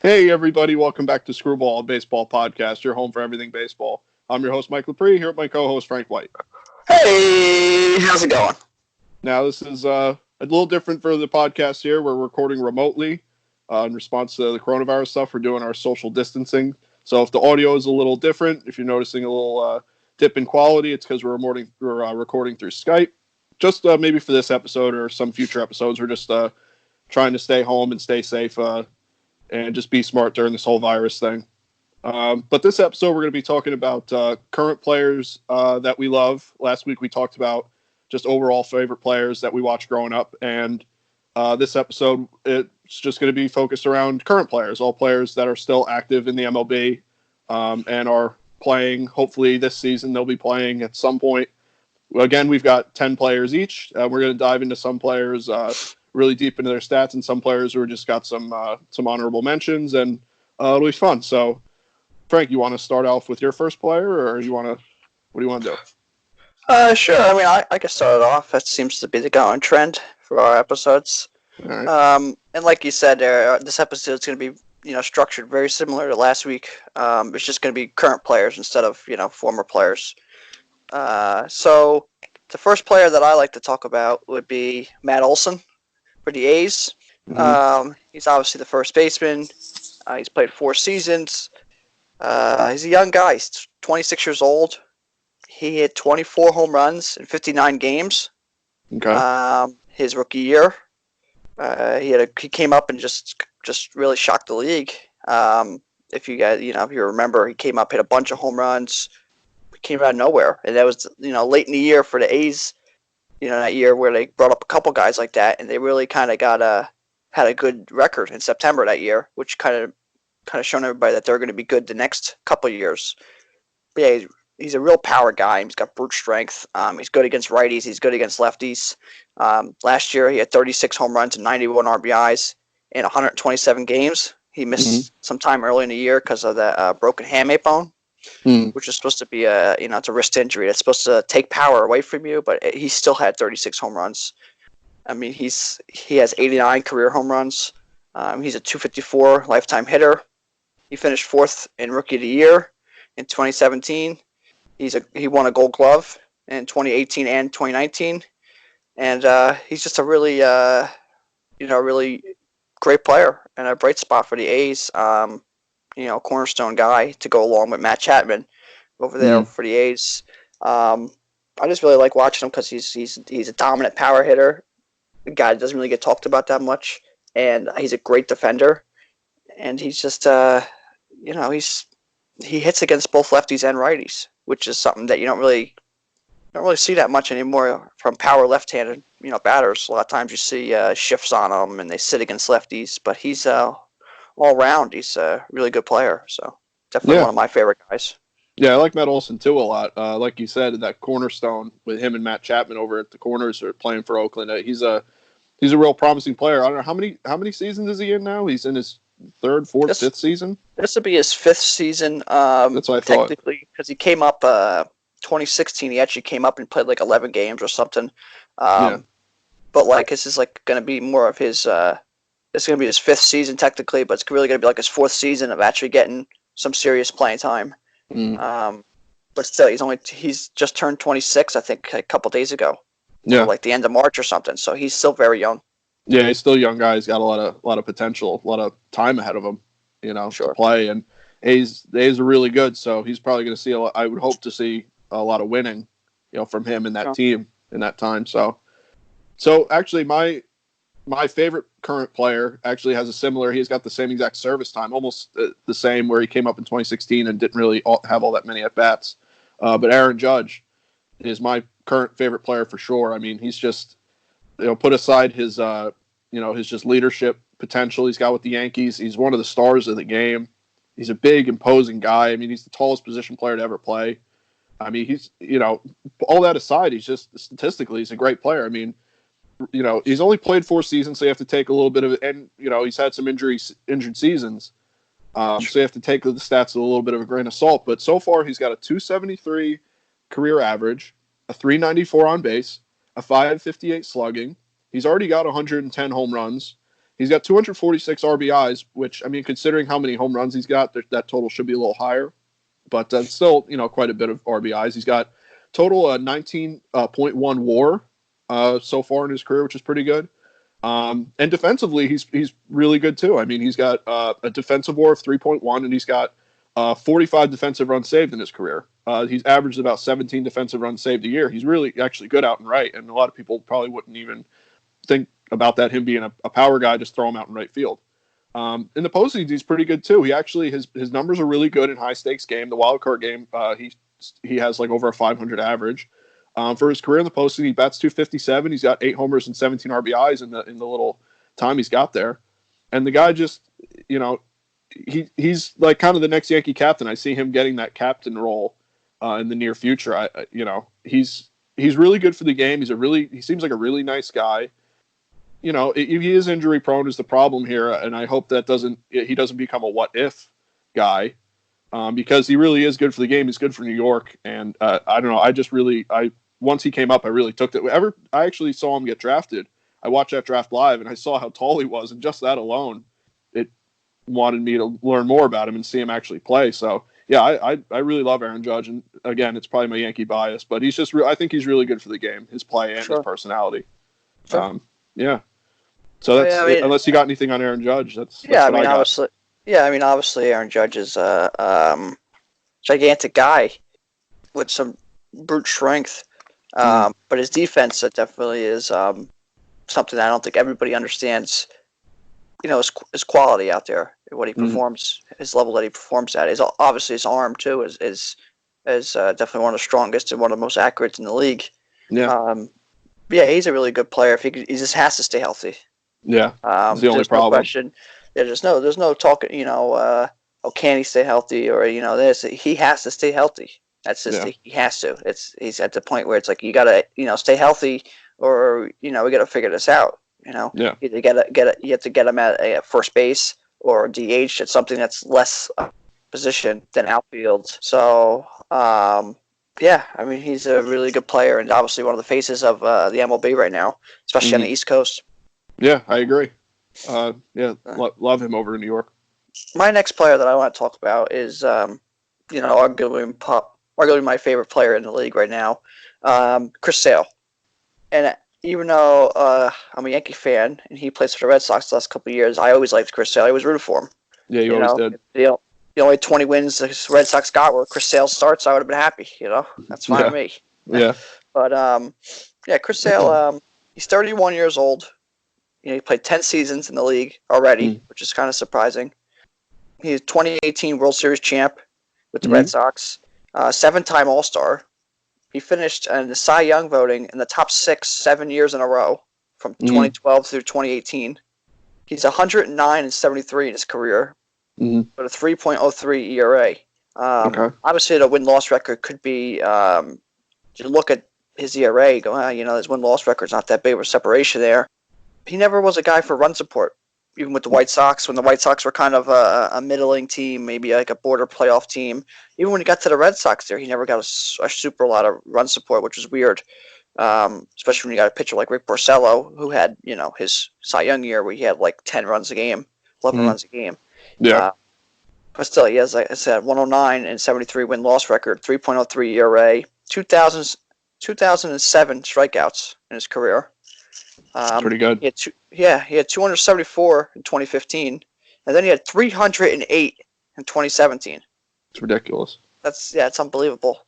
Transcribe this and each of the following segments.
Hey, everybody, welcome back to Screwball, a baseball podcast, your home for everything baseball. I'm your host, Mike Lepre, here with my co-host, Frank White. Hey, how's it going? Now, this is a little different for the podcast here. We're recording remotely in response to the coronavirus stuff. We're doing our social distancing. So if the audio is a little different, if you're noticing a little dip in quality, it's because we're recording through Skype. Just maybe for this episode or some future episodes, we're just trying to stay home and stay safe and just be smart during this whole virus thing. But this episode, we're going to be talking about current players that we love. Last week, we talked about just overall favorite players that we watched growing up. And this episode, it's just going to be focused around current players, all players that are still active in the MLB and are playing. Hopefully, this season, they'll be playing at some point. Again, we've got 10 players each. We're going to dive into some players really deep into their stats and some players who just got some honorable mentions, and it'll be fun. So, Frank, you want to start off with your first player, or what do you want to do? Sure. I can start it off. That seems to be the going trend for our episodes. All right. And like you said, this episode is going to be, structured very similar to last week. It's just going to be current players instead of, former players. So the first player that I like to talk about would be Matt Olson for the A's. Mm-hmm. He's obviously the first baseman. He's played 4 seasons. He's a young guy. He's 26 years old. He hit 24 home runs in 59 games. Okay. His rookie year, he came up and just really shocked the league. If you remember, he came up, hit a bunch of home runs, came out of nowhere, and that was late in the year for the A's. That year where they brought up a couple guys like that, and they really kind of had a good record in September that year, which kind of shown everybody that they're going to be good the next couple of years. But yeah, he's a real power guy. He's got brute strength. He's good against righties. He's good against lefties. Last year, he had 36 home runs and 91 RBIs in 127 games. He missed some time early in the year because of the broken hamate bone, which is supposed to be it's a wrist injury. It's supposed to take power away from you, but he still had 36 home runs. I mean, he has 89 career home runs. He's a 254 lifetime hitter. He finished 4th in Rookie of the Year in 2017. He won a Gold Glove in 2018 and 2019, and he's just a really really great player and a bright spot for the A's. Cornerstone guy to go along with Matt Chapman over there for the A's. I just really like watching him because he's a dominant power hitter. A guy that doesn't really get talked about that much, and he's a great defender. And he's just he hits against both lefties and righties, which is something that you don't really see that much anymore from power left-handed batters. A lot of times you see shifts on them and they sit against lefties, but he's all around. He's a really good player, so definitely one of my favorite guys. Yeah, I like Matt Olson too a lot. Like you said, that cornerstone with him and Matt Chapman over at the corners are playing for Oakland. He's a real promising player. I don't know how many seasons is he in now. He's in his 3rd, 4th, 5th season. This will be his 5th season. That's what I thought. Technically, because he came up 2016. He actually came up and played like 11 games or something. But this is going to be more of his. It's going to be his 5th season technically, but it's really going to be like his 4th season of actually getting some serious playing time. But still, he's just turned 26, I think, a couple days ago. Yeah, like the end of March or something. So he's still very young. Yeah, he's still a young guy. He's got a lot of potential, a lot of time ahead of him, to play. And the A's are really good, so he's probably going to see I would hope to see a lot of winning, from him and that team in that time. So actually, my favorite current player actually has he's got the same exact service time, almost the same, where he came up in 2016 and didn't really have all that many at-bats. But Aaron Judge is my current favorite player for sure. I mean, he's just, put aside his, his just leadership potential he's got with the Yankees. He's one of the stars of the game. He's a big, imposing guy. I mean, he's the tallest position player to ever play. I mean, he's, all that aside, he's just statistically, he's a great player. I mean, he's only played 4 seasons, so you have to take a little bit of it. And, he's had some injured seasons. So you have to take the stats with a little bit of a grain of salt. But so far, he's got a 273 career average, a 394 on base, a 558 slugging. He's already got 110 home runs, He's got 246 RBIs, which, I mean, considering how many home runs he's got, that total should be a little higher. But that's still, quite a bit of RBIs. He's got total 19.1 WAR so far in his career, which is pretty good. And defensively, he's really good too. I mean, he's got a defensive WAR of 3.1, and he's got 45 defensive runs saved in his career. He's averaged about 17 defensive runs saved a year. He's really actually good out and right, and a lot of people probably wouldn't even think about that, him being a power guy, just throw him out in right field. In the postseason, he's pretty good too. He actually his numbers are really good in high stakes game. The wild card game, he has like over a 500 average. For his career in the postseason, he bats 257. He's got 8 homers and 17 RBIs in the little time he's got there. And the guy just, he's like kind of the next Yankee captain. I see him getting that captain role in the near future. He's really good for the game. He seems like a really nice guy. He is injury prone is the problem here, and I hope that he doesn't become a what if guy, because he really is good for the game. He's good for New York, and I don't know. Once he came up, I really took it. I actually saw him get drafted. I watched that draft live, and I saw how tall he was, and just that alone, it wanted me to learn more about him and see him actually play. So yeah, I really love Aaron Judge, and again, it's probably my Yankee bias, but he's just I think he's really good for the game, his play and his personality. Sure. Yeah. So that's unless you got anything on Aaron Judge, that's obviously. Yeah, I mean, obviously, Aaron Judge is a gigantic guy with some brute strength, but his defense definitely is something I don't think everybody understands. His quality out there, what he performs, his level that he performs at. Is obviously his arm too is definitely one of the strongest and one of the most accurate in the league. Yeah. He's a really good player. He just has to stay healthy. Yeah, that's the only problem. No question. Yeah, there's no talking. Can he stay healthy or this? He has to stay healthy. That's just he has to. He's at the point where it's like you gotta stay healthy or we gotta figure this out. Yeah. You have to get him at first base or DH at something that's less position than outfield. So I mean he's a really good player and obviously one of the faces of the MLB right now, especially on the East Coast. Yeah, I agree. Love him over in New York. My next player that I want to talk about is, arguably my favorite player in the league right now, Chris Sale. And even though I'm a Yankee fan and he plays for the Red Sox the last couple of years, I always liked Chris Sale. I always rooted for him. Yeah, you always did. The only 20 wins the Red Sox got where Chris Sale starts, I would have been happy. That's fine with me. Yeah. But Chris Sale, he's 31 years old. He played 10 seasons in the league already, which is kind of surprising. He's 2018 World Series champ with the Red Sox, 7-time All-Star. He finished in the Cy Young voting in the top 7 years in a row from 2012 through 2018. He's 109-73 in his career, with a 3.03 ERA. Obviously, the win-loss record could be. You look at his ERA, go, his win-loss record's not that big of a separation there. He never was a guy for run support, even with the White Sox, when the White Sox were kind of a middling team, maybe like a border playoff team. Even when he got to the Red Sox there, he never got a super lot of run support, which was weird, especially when you got a pitcher like Rick Porcello, who had, his Cy Young year where he had like 10 runs a game, 11 runs a game. Yeah. But still, he has, like I said, 109-73 win-loss record, 3.03 ERA, 2007 strikeouts in his career. Pretty good. He had 274 in 2015, and then he had 308 in 2017. It's ridiculous. It's unbelievable.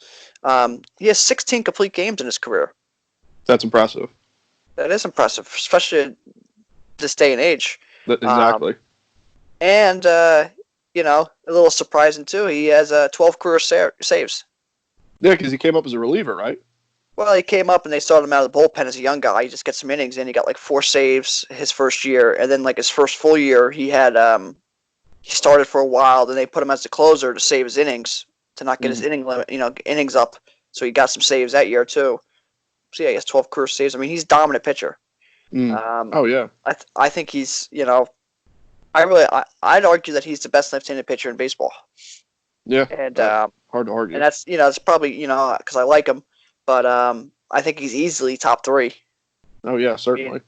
He has 16 complete games in his career. That's impressive. That is impressive, especially this day and age. Exactly. And a little surprising too. He has 12 career saves. Yeah, because he came up as a reliever, right? Well, he came up and they started him out of the bullpen as a young guy. He just gets some innings in. He got like 4 saves his first year, and then like his first full year, he had he started for a while. Then they put him as the closer to save his innings to not get his inning limit, innings up. So he got some saves that year too. So yeah, he has 12 career saves. I mean, he's a dominant pitcher. Oh yeah. I think he's I'd argue that he's the best left-handed pitcher in baseball. Yeah. And hard to argue. And that's it's probably because I like him. But I think he's easily top 3. Oh, yeah, certainly.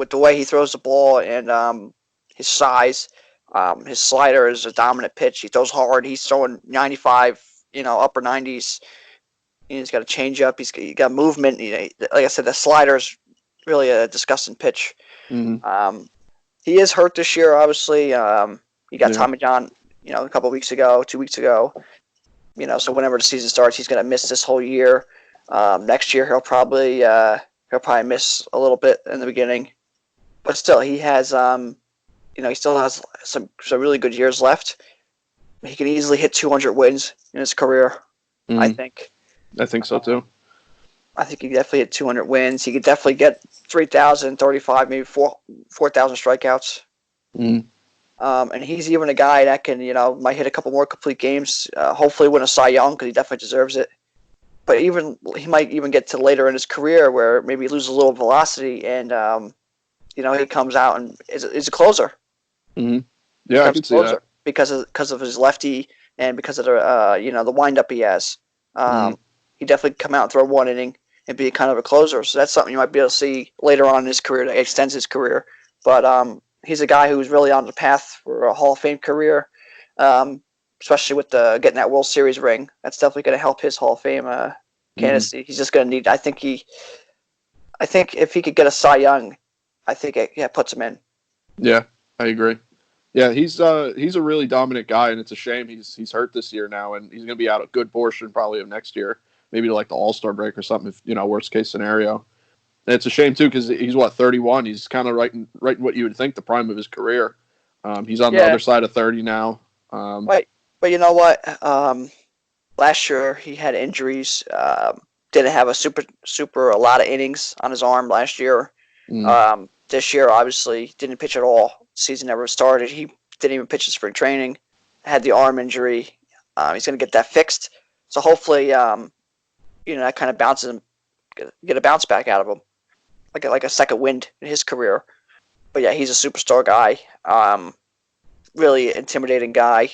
with the way he throws the ball and his size. His slider is a dominant pitch. He throws hard. He's throwing 95, upper 90s. He's got a changeup. He's got movement. Like I said, the slider is really a disgusting pitch. Mm-hmm. He is hurt this year, obviously. He got Yeah. Tommy John, a couple of weeks ago, 2 weeks ago. So whenever the season starts, he's going to miss this whole year. Next year, he'll probably miss a little bit in the beginning, but still, he has, he still has some really good years left. He can easily hit 200 wins in his career. Mm-hmm. I think. I think so too. I think he could definitely hit 200 wins. He could definitely get 3,000, 35, maybe 4,000 strikeouts. Mm-hmm. And he's even a guy that can, might hit a couple more complete games. Hopefully win a Cy Young because he definitely deserves it. But he might even get to later in his career where maybe he loses a little velocity and, he comes out and is a closer. Mm-hmm. Yeah, I can see that. Because of his lefty and because of the windup he has. He definitely come out and throw one inning and be kind of a closer. So that's something you might be able to see later on in his career that extends his career. But he's a guy who's really on the path for a Hall of Fame career, especially with getting that World Series ring. That's definitely going to help his Hall of Fame candidacy. He's just going to need. I think if he could get a Cy Young, I think it puts him in. Yeah, I agree. Yeah, he's a really dominant guy, and it's a shame he's hurt this year now, and he's going to be out a good portion probably of next year, maybe like the All-Star break or something. If worst case scenario. And it's a shame too because he's 31. He's kind of right in what you would think the prime of his career. He's on the other side of 30 now. Right, but you know what? Last year he had injuries. Didn't have a lot of innings on his arm last year. This year, obviously, didn't pitch at all. Season never started. He didn't even pitch in spring training. Had the arm injury. He's going to get that fixed. So hopefully, that kind of bounces him, get a bounce back out of him, like a second wind in his career. But yeah, he's a superstar guy. Really intimidating guy.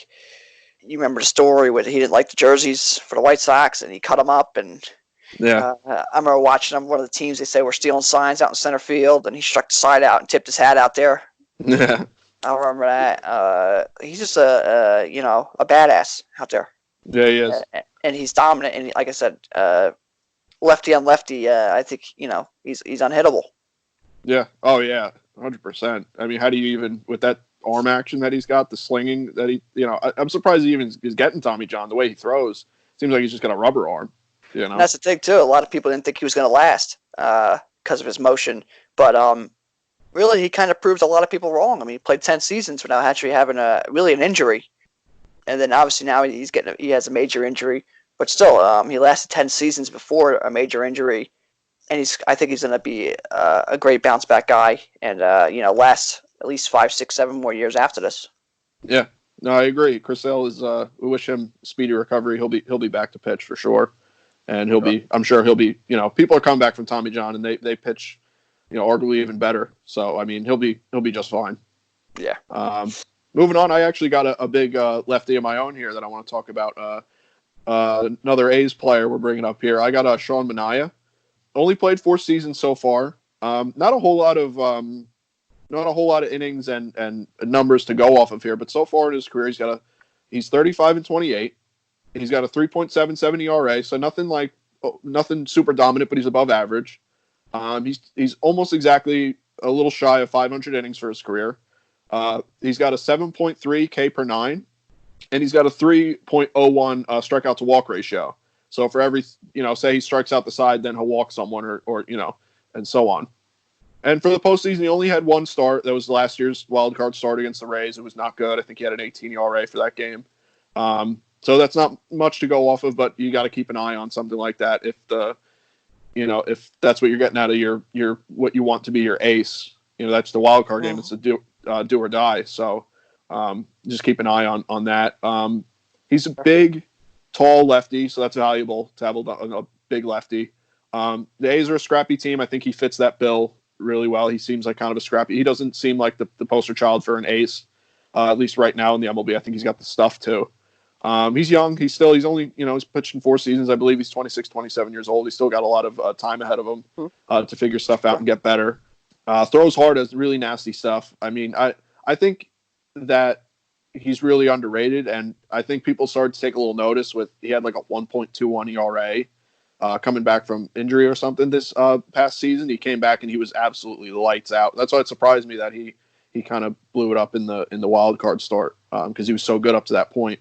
You remember the story where he didn't like the jerseys for the White Sox, and he cut them up. And yeah, I remember watching him. One of the teams, they say, were stealing signs out in center field, and he struck the side out and tipped his hat out there. Yeah, I remember that. He's just a badass out there. Yeah, he is. And he's dominant. And like I said, lefty on lefty, I think he's unhittable. Yeah. Oh yeah, 100%. I mean, how do you even with that arm action that he's got, the slinging that he, I'm surprised he even is getting Tommy John the way he throws. Seems like he's just got a rubber arm. And that's the thing too. A lot of people didn't think he was going to last because of his motion, but really he kind of proved a lot of people wrong. I mean, he played 10 seasons without actually having an injury, and then obviously now he has a major injury, but still he lasted 10 seasons before a major injury, and I think he's going to be a great bounce back guy, and last at least 5, 6, 7 more years after this. Yeah, no, I agree. Chris Sale is. We wish him speedy recovery. He'll be back to pitch for sure. And I'm sure he'll be, people are coming back from Tommy John and they pitch, arguably even better. So, I mean, he'll be just fine. Yeah. Moving on, I actually got a big lefty of my own here that I want to talk about. Another A's player we're bringing up here. I got Sean Manaea. Only played 4 seasons so far. Not a whole lot of innings and numbers to go off of here, but so far in his career, he's 35 and 28. He's got a 3.77 ERA, so nothing super dominant, but he's above average. He's almost exactly a little shy of 500 innings for his career. He's got a 7.3 K per 9, and he's got a 3.01 strikeout to walk ratio. So for every, say he strikes out the side, then he'll walk someone or and so on. And for the postseason, he only had one start. That was last year's wild card start against the Rays. It was not good. I think he had an 18 ERA for that game. So that's not much to go off of, but you got to keep an eye on something like that if that's what you're getting out of your what you want to be your ace. That's the wild card game. It's a do or die. So just keep an eye on that. He's a big, tall lefty, so that's valuable to have a big lefty. The A's are a scrappy team. I think he fits that bill really well. He seems like kind of a scrappy. He doesn't seem like the poster child for an ace, at least right now in the MLB. I think he's got the stuff too. He's young. He's only, he's pitched in 4 seasons. I believe he's 26, 27 years old. He's still got a lot of time ahead of him to figure stuff out and get better. Throws hard, has really nasty stuff. I mean, I think that he's really underrated, and I think people started to take a little notice with he had like a 1.21 ERA coming back from injury or something this past season. He came back and he was absolutely lights out. That's why it surprised me that he kind of blew it up in the wild card start because he was so good up to that point.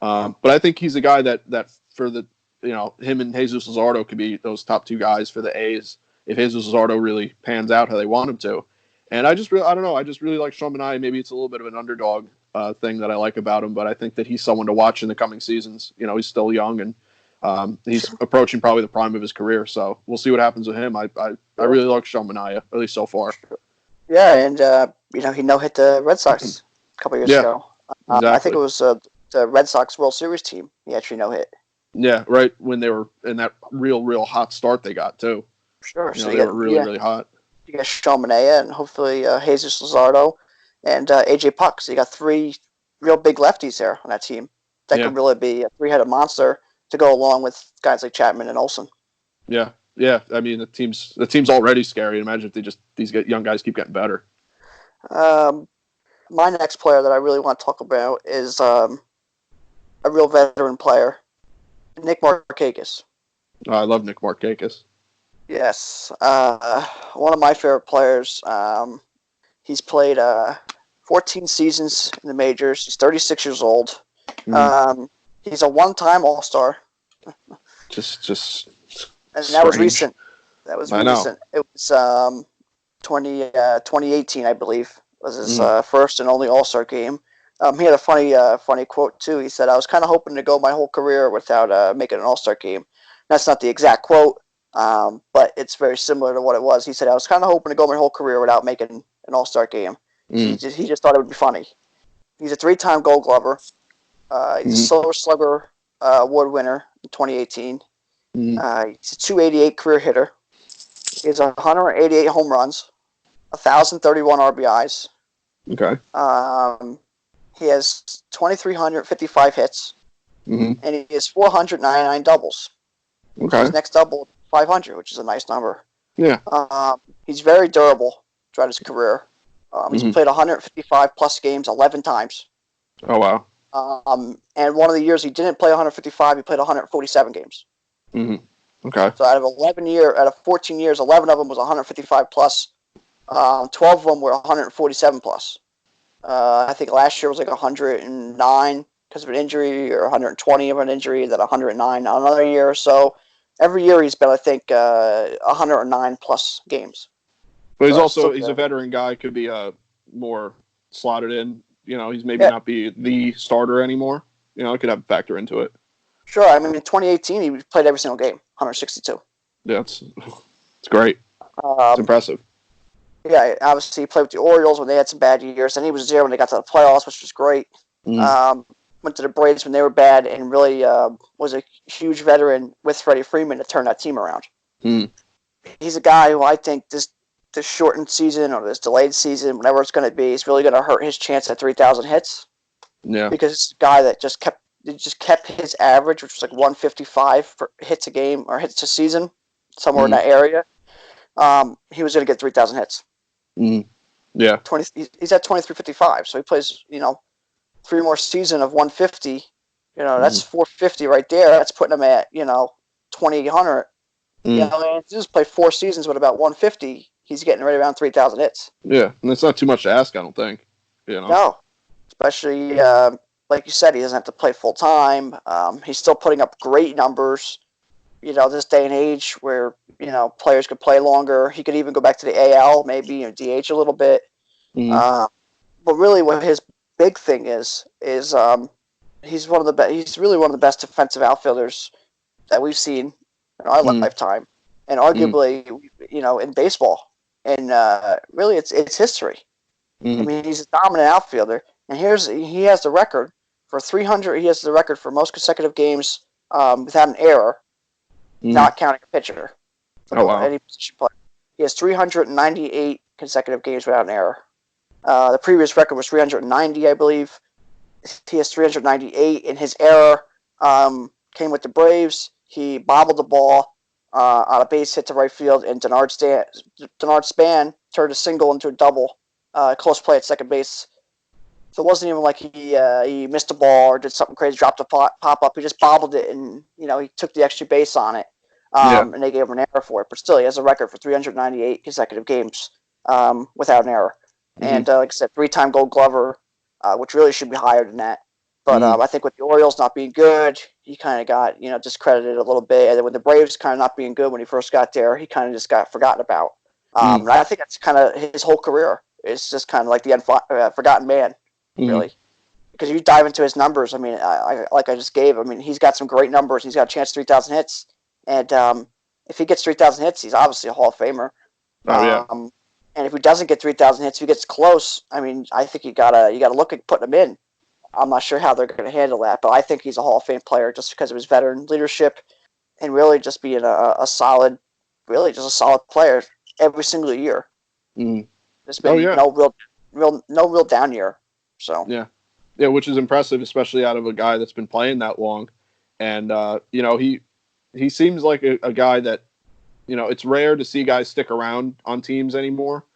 But I think he's a guy that for the him and Jesus Luzardo could be those top two guys for the A's if Jesus Luzardo really pans out how they want him to. And I don't know. I just really like Sean Manaea. Maybe it's a little bit of an underdog thing that I like about him, but I think that he's someone to watch in the coming seasons. He's still young and he's approaching probably the prime of his career. So we'll see what happens with him. I really like Sean Manaea, at least so far. Yeah, and he no-hit the Red Sox a couple years ago. Exactly. I think it was the Red Sox World Series team. He actually no-hit. Yeah, right when they were in that real hot start they got too. Sure. So they were really hot. You got Sean Manaea and hopefully Jesus Luzardo and AJ Puck. So you got three real big lefties there on that team. That could really be a three-headed monster to go along with guys like Chapman and Olsen. Yeah. I mean, the team's already scary. Imagine if these young guys keep getting better. My next player that I really want to talk about is a real veteran player, Nick Markakis. Oh, I love Nick Markakis. Yes, one of my favorite players. He's played 14 seasons in the majors. He's 36 years old. Mm-hmm. He's a one-time All-Star. Just and strange. That was recent. Recent. It was 2018, I believe, was his first and only All-Star game. He had a funny quote too. He said, "I was kind of hoping to go my whole career without making an All-Star game." That's not the exact quote, but it's very similar to what it was. He said, "I was kind of hoping to go my whole career without making an All-Star game." He just thought it would be funny. He's a 3-time Gold Glover. He's a Silver Slugger award winner in 2018. He's a 288 career hitter. He has 188 home runs, 1,031 RBIs. Okay. He has 2,355 hits, and he has 499 doubles. Okay. His next double, 500, which is a nice number. Yeah. He's very durable throughout his career. He's played 155 plus games 11 times. Oh wow. And one of the years he didn't play 155, he played 147 games. Okay. So out of 14 years, 11 of them was 155 plus. 12 of them were 147 plus. I think last year was like 109 because of an injury, or 120 of an injury, then 109 another year. So every year he's been, I think, 109 plus games. But he's a veteran guy. Could be more slotted in. He's maybe not be the starter anymore. It could have a factor into it. Sure. I mean, in 2018, he played every single game, 162. Yeah, it's great. It's impressive. Yeah, obviously he played with the Orioles when they had some bad years, and he was there when they got to the playoffs, which was great. Went to the Braves when they were bad, and really was a huge veteran with Freddie Freeman to turn that team around. He's a guy who I think this shortened season or this delayed season, whatever it's going to be, is really going to hurt his chance at 3,000 hits. Yeah, because it's a guy that just kept his average, which was like 155 for hits a game or hits a season, somewhere in that area. He was going to get 3,000 hits. Yeah, he's at 2355, so he plays 3 more season of 150. That's 450 right there. That's putting him at 2,800. And just play 4 seasons with about 150. He's getting right around 3,000 hits. Yeah, and that's not too much to ask, I don't think. No, especially like you said, he doesn't have to play full time. He's still putting up great numbers. This day and age where players could play longer. He could even go back to the AL, maybe DH a little bit. But really, what his big thing is he's one of the best. He's really one of the best defensive outfielders that we've seen in our lifetime, and arguably, in baseball. And really, it's history. I mean, he's a dominant outfielder, and he has the record for 300. He has the record for most consecutive games without an error, not counting a pitcher. Oh wow! Any position player. He has 398 consecutive games without an error. The previous record was 390, I believe. He has 398, and his error came with the Braves. He bobbled the ball on a base hit to right field, and Denard Span turned a single into a double. Close play at second base. So it wasn't even like he missed a ball or did something crazy, dropped a pop up. He just bobbled it, and he took the extra base on it. Yeah. And they gave him an error for it. But still, he has a record for 398 consecutive games without an error. And like I said, 3-time Gold Glover, which really should be higher than that. But I think with the Orioles not being good, he kind of got discredited a little bit. And then with the Braves kind of not being good when he first got there, he kind of just got forgotten about. And I think that's kind of his whole career. It's just kind of like the forgotten man, really. Because if you dive into his numbers, I mean, like I just gave, I mean, he's got some great numbers. He's got a chance 3,000 hits. And if he gets 3,000 hits, he's obviously a Hall of Famer. Oh, yeah. And if he doesn't get 3,000 hits, if he gets close, I mean, I think you gotta look at putting him in. I'm not sure how they're going to handle that, but I think he's a Hall of Fame player just because of his veteran leadership and really just being a solid player every single year. There's been no real down year. So yeah, which is impressive, especially out of a guy that's been playing that long. And he seems like a guy that it's rare to see guys stick around on teams anymore.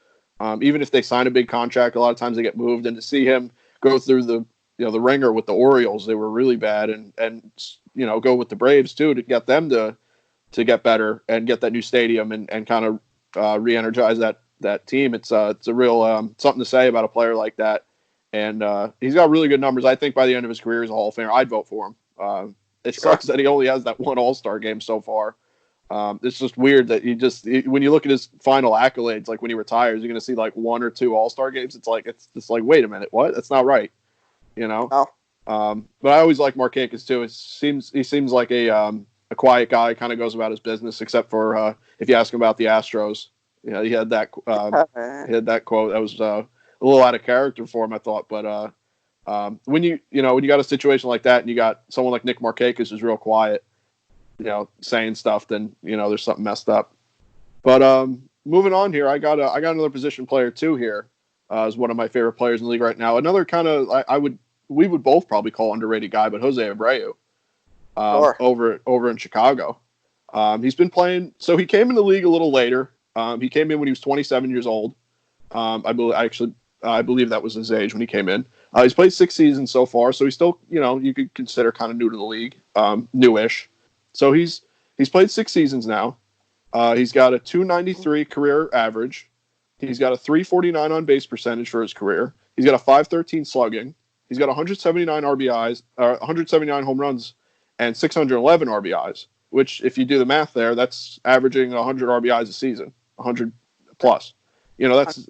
Even if they sign a big contract, a lot of times they get moved, and to see him go through the ringer with the Orioles, they were really bad, and go with the Braves too to get them to get better and get that new stadium and kind of re-energize that team. It's a real something to say about a player like that, and he's got really good numbers. I think by the end of his career, he's a Hall of Famer. I'd vote for him. It sucks that he only has that one All-Star game so far. It's just weird that when you look at his final accolades, like when he retires, you're going to see like 1 or 2 All-Star games. It's just like, wait a minute, what? That's not right. Oh. But I always like Markakis too. He seems like a quiet guy, kind of goes about his business, except for if you ask him about the Astros. He had that quote that was a little out of character for him, I thought. But when you got a situation like that and you got someone like Nick Markakis who's real quiet, saying stuff, then there's something messed up. But moving on here, I got another position player too here. Is one of my favorite players in the league right now. Another kind of we would both probably call underrated guy, but Jose Abreu, over in Chicago. He's been playing. So he came in the league a little later. He came in when he was 27 years old. I believe that was his age when he came in. He's played 6 seasons so far, so he's still you could consider kind of new to the league, newish. So he's played 6 seasons now. He's got a 293 career average. He's got a 349 on base percentage for his career. He's got a 513 slugging. He's got 179 RBIs, 179 home runs, and 611 RBIs. Which, if you do the math there, that's averaging 100 RBIs a season, 100 plus. That's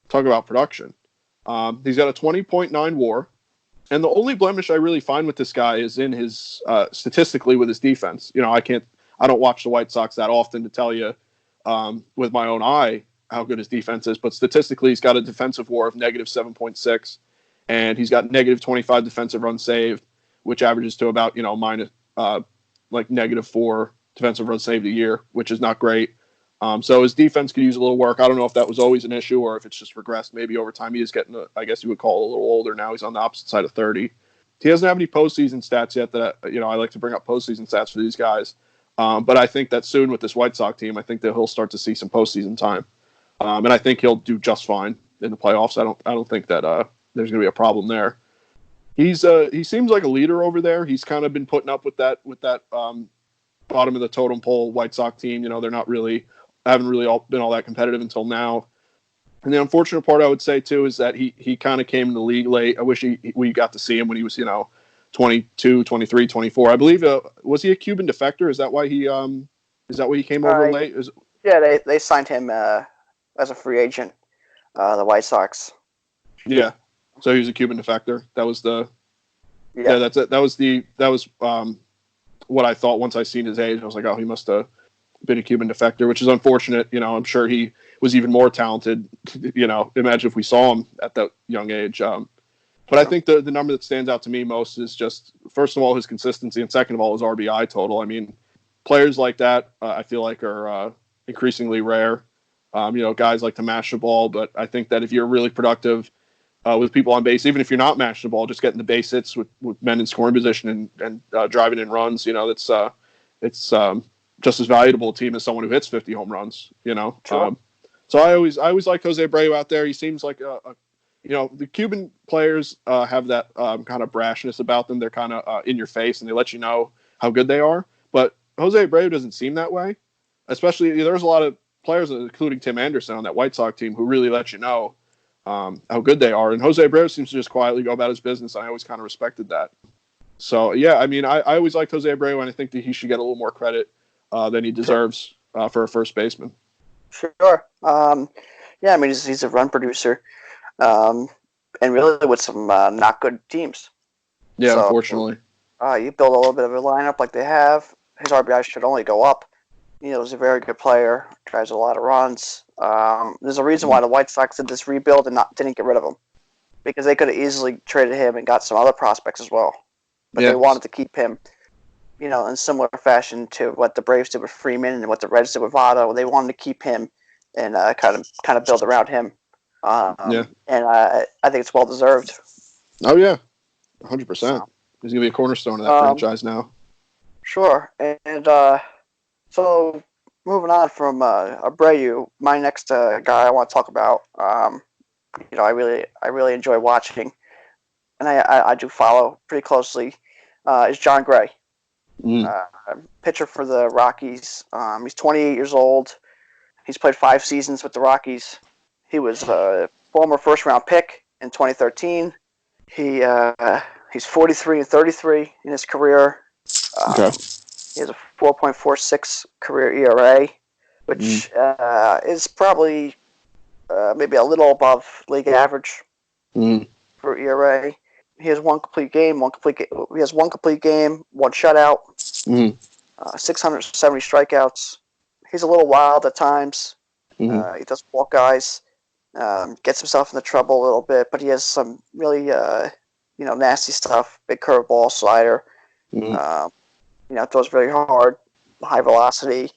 talk about production. He's got a 20.9 WAR, and the only blemish I really find with this guy is in his statistically with his defense. I don't watch the White Sox that often to tell you with my own eye how good his defense is, but statistically he's got a defensive WAR of negative 7.6, and he's got negative 25 defensive runs saved, which averages to about minus like negative 4 defensive runs saved a year, which is not great. So his defense could use a little work. I don't know if that was always an issue or if it's just regressed. Maybe over time he is getting, I guess you would call it a little older now. He's on the opposite side of 30. He doesn't have any postseason stats yet that I like to bring up postseason stats for these guys. But I think that soon with this White Sox team, I think that he'll start to see some postseason time, and I think he'll do just fine in the playoffs. I don't think that there's going to be a problem there. He seems like a leader over there. He's kind of been putting up with that bottom of the totem pole White Sox team. They're not really haven't really been all that competitive until now. And the unfortunate part I would say too is that he kind of came in the league late. I wish we got to see him when he was 22, 23, 24. I believe was he a Cuban defector? Is that why he came over late? Yeah, they signed him as a free agent, the White Sox. Yeah. So he was a Cuban defector. That was that's it. That was what I thought once I seen his age. I was like, oh, he must have been a Cuban defector, which is unfortunate. I'm sure he was even more talented. Imagine if we saw him at that young age. But I think the number that stands out to me most is just, first of all, his consistency, and second of all, his RBI total. I mean, players like that, I feel like are increasingly rare. Guys like to mash the ball, but I think that if you're really productive with people on base, even if you're not mashing the ball, just getting the base hits with men in scoring position and driving in runs, it's just as valuable a team as someone who hits 50 home runs. Sure. So I always like Jose Abreu out there. He seems like the Cuban players have that kind of brashness about them. They're kind of in your face and they let you know how good they are. But Jose Abreu doesn't seem that way. Especially there's a lot of players, including Tim Anderson on that White Sox team, who really let you know how good they are. And Jose Abreu seems to just quietly go about his business. I always kind of respected that. So yeah, I mean, I always liked Jose Abreu, and I think that he should get a little more credit than he deserves for a first baseman. Sure. Yeah, I mean, he's a run producer, and really with some not good teams. Yeah, So, unfortunately. you build a little bit of a lineup like they have. His RBI should only go up. He's a very good player. Drives a lot of runs. There's a reason why the White Sox did this rebuild and didn't get rid of him, because they could have easily traded him and got some other prospects as well. But Yeah. they wanted to keep him, in similar fashion to what the Braves did with Freeman and what the Reds did with Votto. They wanted to keep him and kind of build around him. Yeah. And I think it's well deserved. Oh yeah, 100%. So, He's gonna be a cornerstone of that franchise now. Sure. And so moving on from Abreu, my next guy I want to talk about. I really enjoy watching, and I do follow pretty closely. Is John Gray, pitcher for the Rockies. He's 28 years old. He's played 5 seasons with the Rockies. He was a former first-round pick in 2013. He's 43 and 33 in his career. Okay. He has a 4.46 career ERA, which is probably maybe a little above league average for ERA. He has one complete game, one shutout, 670 strikeouts. He's a little wild at times. He does walk guys, gets himself into trouble a little bit, but he has some really nasty stuff. Big curveball, slider. Throws very hard, high velocity.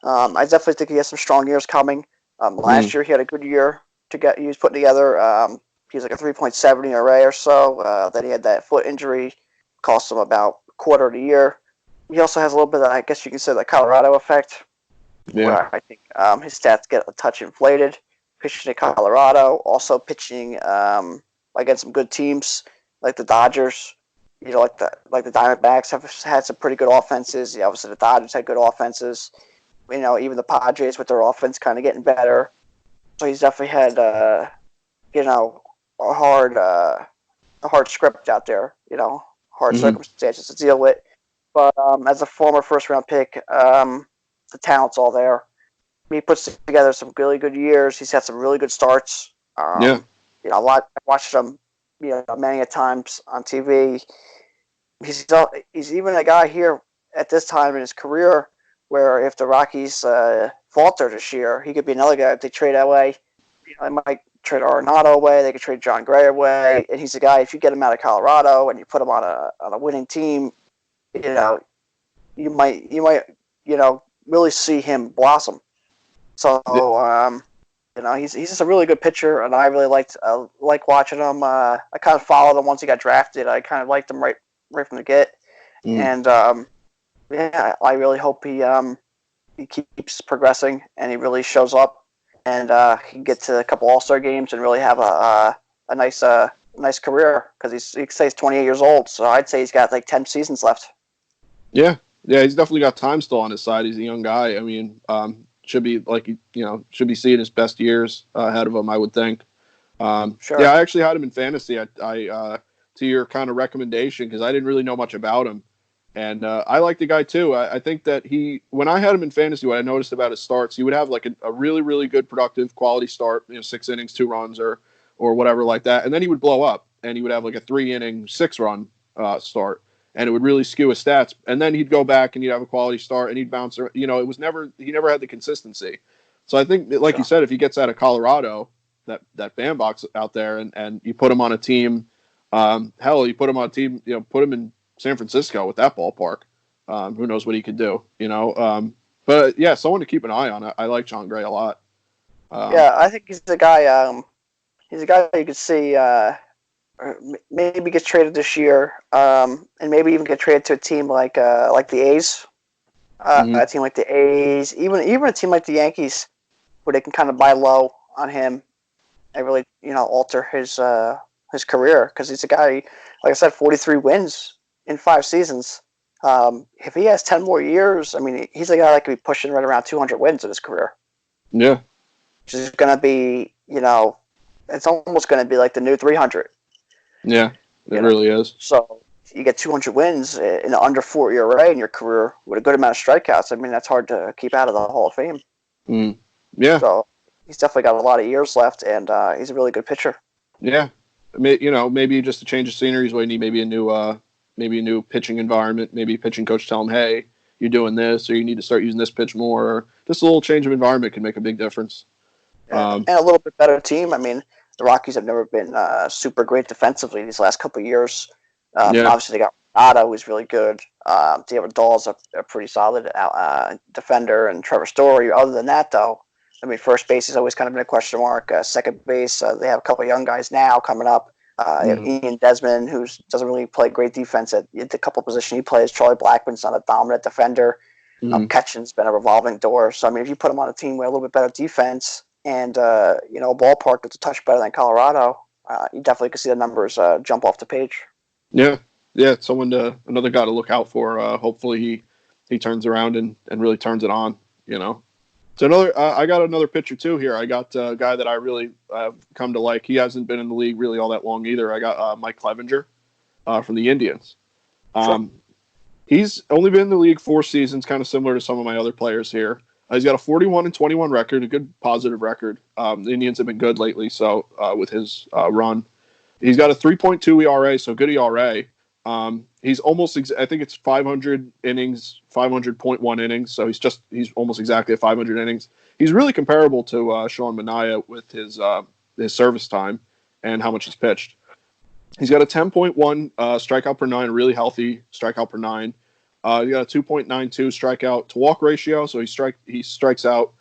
I definitely think he has some strong years coming. Last year he had a good year he was putting together. He's like a 3.7 ERA or so. Then he had that foot injury, cost him about a quarter of the year. He also has a little bit of, I guess you can say, the Colorado effect. Yeah. Where I think his stats get a touch inflated. Pitching in Colorado, also pitching against some good teams like the Dodgers. Like the Diamondbacks have had some pretty good offenses. Yeah, obviously the Dodgers had good offenses. Even the Padres with their offense kind of getting better. So he's definitely had a hard script out there. Hard circumstances to deal with. But as a former first-round pick, the talent's all there. He puts together some really good years. He's had some really good starts. I watched him, many a times on TV. He's even a guy here at this time in his career where if the Rockies falter this year, he could be another guy if they trade away. They might trade Arenado away. They could trade John Gray away. And he's a guy, if you get him out of Colorado and you put him on a winning team, you might really see him blossom. So he's just a really good pitcher, and I really like watching him. I kind of followed him once he got drafted. I kind of liked him right from the get, and I really hope he keeps progressing and he really shows up and he can get to a couple All-Star games and really have a nice career because he says 28 years old, so I'd say he's got like 10 seasons left. Yeah, he's definitely got time still on his side. He's a young guy. I mean, should be seeing his best years ahead of him, I would think. Sure. Yeah, I actually had him in fantasy. I to your kind of recommendation because I didn't really know much about him, and I like the guy too. I think that when I had him in fantasy, what I noticed about his starts, he would have like a really, really good, productive, quality start, 6 innings, 2 runs, or whatever like that, and then he would blow up and he would have like a 3-inning, 6-run start. And it would really skew his stats. And then he'd go back and he'd have a quality start and he'd bounce. He never had the consistency. So I think, like you said, if he gets out of Colorado, that bandbox out there, and you put him on a team, you put him on a team, put him in San Francisco with that ballpark. Who knows what he could do, But yeah, someone to keep an eye on. I like John Gray a lot. I think he's a guy. He's a guy you could see. Maybe gets traded this year, and maybe even get traded to a team like the A's, a team like the A's, even a team like the Yankees, where they can kind of buy low on him and really, alter his career, because he's a guy, like I said, 43 wins in 5 seasons. If he has 10 more years, I mean, he's a guy that could be pushing right around 200 wins in his career. Yeah. Which is going to be, it's almost going to be like the new 300. Yeah, it really is. So you get 200 wins in an under 4 ERA in your career with a good amount of strikeouts. I mean, that's hard to keep out of the Hall of Fame. Yeah. So he's definitely got a lot of years left, and he's a really good pitcher. Yeah. Maybe just a change of scenery is what you need. Maybe a new pitching environment. Maybe a pitching coach tell him, hey, you're doing this, or you need to start using this pitch more. Or just a little change of environment can make a big difference. And a little bit better team. I mean, the Rockies have never been super great defensively these last couple of years. Obviously, they got Renata, who's really good. David Dahl's a pretty solid defender, and Trevor Story. Other than that, though, I mean, first base has always kind of been a question mark. Second base, they have a couple of young guys now coming up. They have Ian Desmond, who doesn't really play great defense at the couple of positions he plays. Charlie Blackman's not a dominant defender. Ketchin's been a revolving door. So, I mean, if you put him on a team with a little bit better defense and, a ballpark that's a touch better than Colorado, you definitely could see the numbers jump off the page. Yeah. Another guy to look out for. Hopefully he turns around and really turns it on, So I got another pitcher too here. I got a guy that I really come to like. He hasn't been in the league really all that long either. I got Mike Clevenger from the Indians. Sure. He's only been in the league 4 seasons, kind of similar to some of my other players here. He's got a 41-21 record, a good positive record. The Indians have been good lately, so with his run. He's got a 3.2 ERA, so good ERA. He's almost, I think it's 500 innings, 500.1 innings. So he's almost exactly at 500 innings. He's really comparable to Sean Manaea with his service time and how much he's pitched. He's got a 10.1 strikeout per 9, really healthy strikeout per 9. He got a 2.92 strikeout to walk ratio. So he strikes out.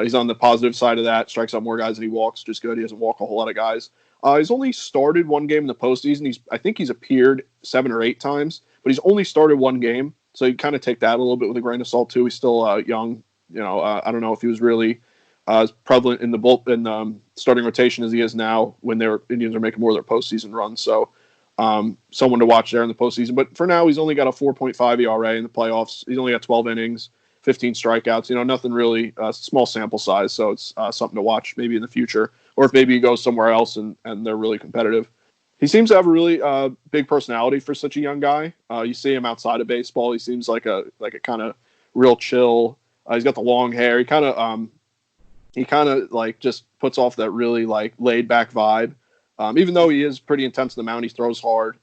He's on the positive side of that. Strikes out more guys than he walks. Just good. He doesn't walk a whole lot of guys. He's only started 1 game in the postseason. I think he's appeared 7 or 8 times, but he's only started 1 game. So you kind of take that a little bit with a grain of salt too. He's still young. I don't know if he was really as prevalent in the starting rotation as he is now when their Indians are making more of their postseason runs. So someone to watch there in the postseason. But for now, he's only got a 4.5 ERA in the playoffs. He's only got 12 innings, 15 strikeouts. Nothing really small sample size. So it's something to watch maybe in the future. Or if maybe he goes somewhere else and they're really competitive. He seems to have a really big personality for such a young guy. You see him outside of baseball. He seems like a kind of real chill. He's got the long hair. He kind of like just puts off that really like laid back vibe. Even though he is pretty intense on the mound, he throws hard.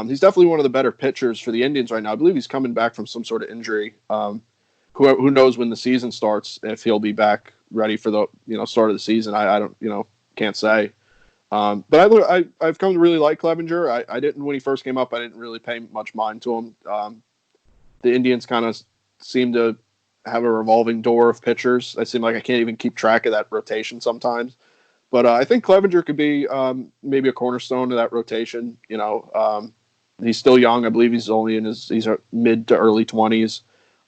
He's definitely one of the better pitchers for the Indians right now. I believe he's coming back from some sort of injury. Who knows when the season starts, if he'll be back ready for the start of the season. I don't can't say. But I've come to really like Clevenger. I didn't when he first came up. I didn't really pay much mind to him. The Indians kind of seem to have a revolving door of pitchers. I seem like I can't even keep track of that rotation sometimes. But I think Clevenger could be maybe a cornerstone of that rotation. He's still young. I believe he's only in his mid to early 20s.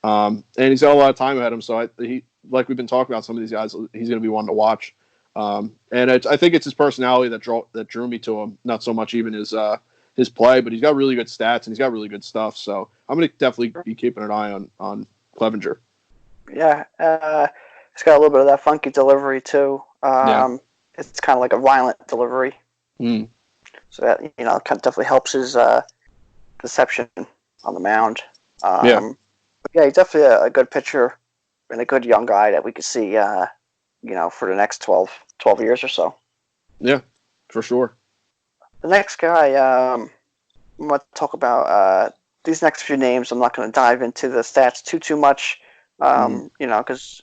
And he's got a lot of time ahead of him. So he, like we've been talking about some of these guys, he's going to be one to watch. And I think it's his personality that drew me to him, not so much even his play, but he's got really good stats and he's got really good stuff. So I'm going to definitely be keeping an eye on Clevenger. Yeah, he's got a little bit of that funky delivery too. It's kind of like a violent delivery. So that kind of definitely helps his deception on the mound. But yeah, he's definitely a good pitcher and a good young guy that we could see, for the next 12 years or so. Yeah, for sure. The next guy, I'm going to talk about these next few names. I'm not going to dive into the stats too much, because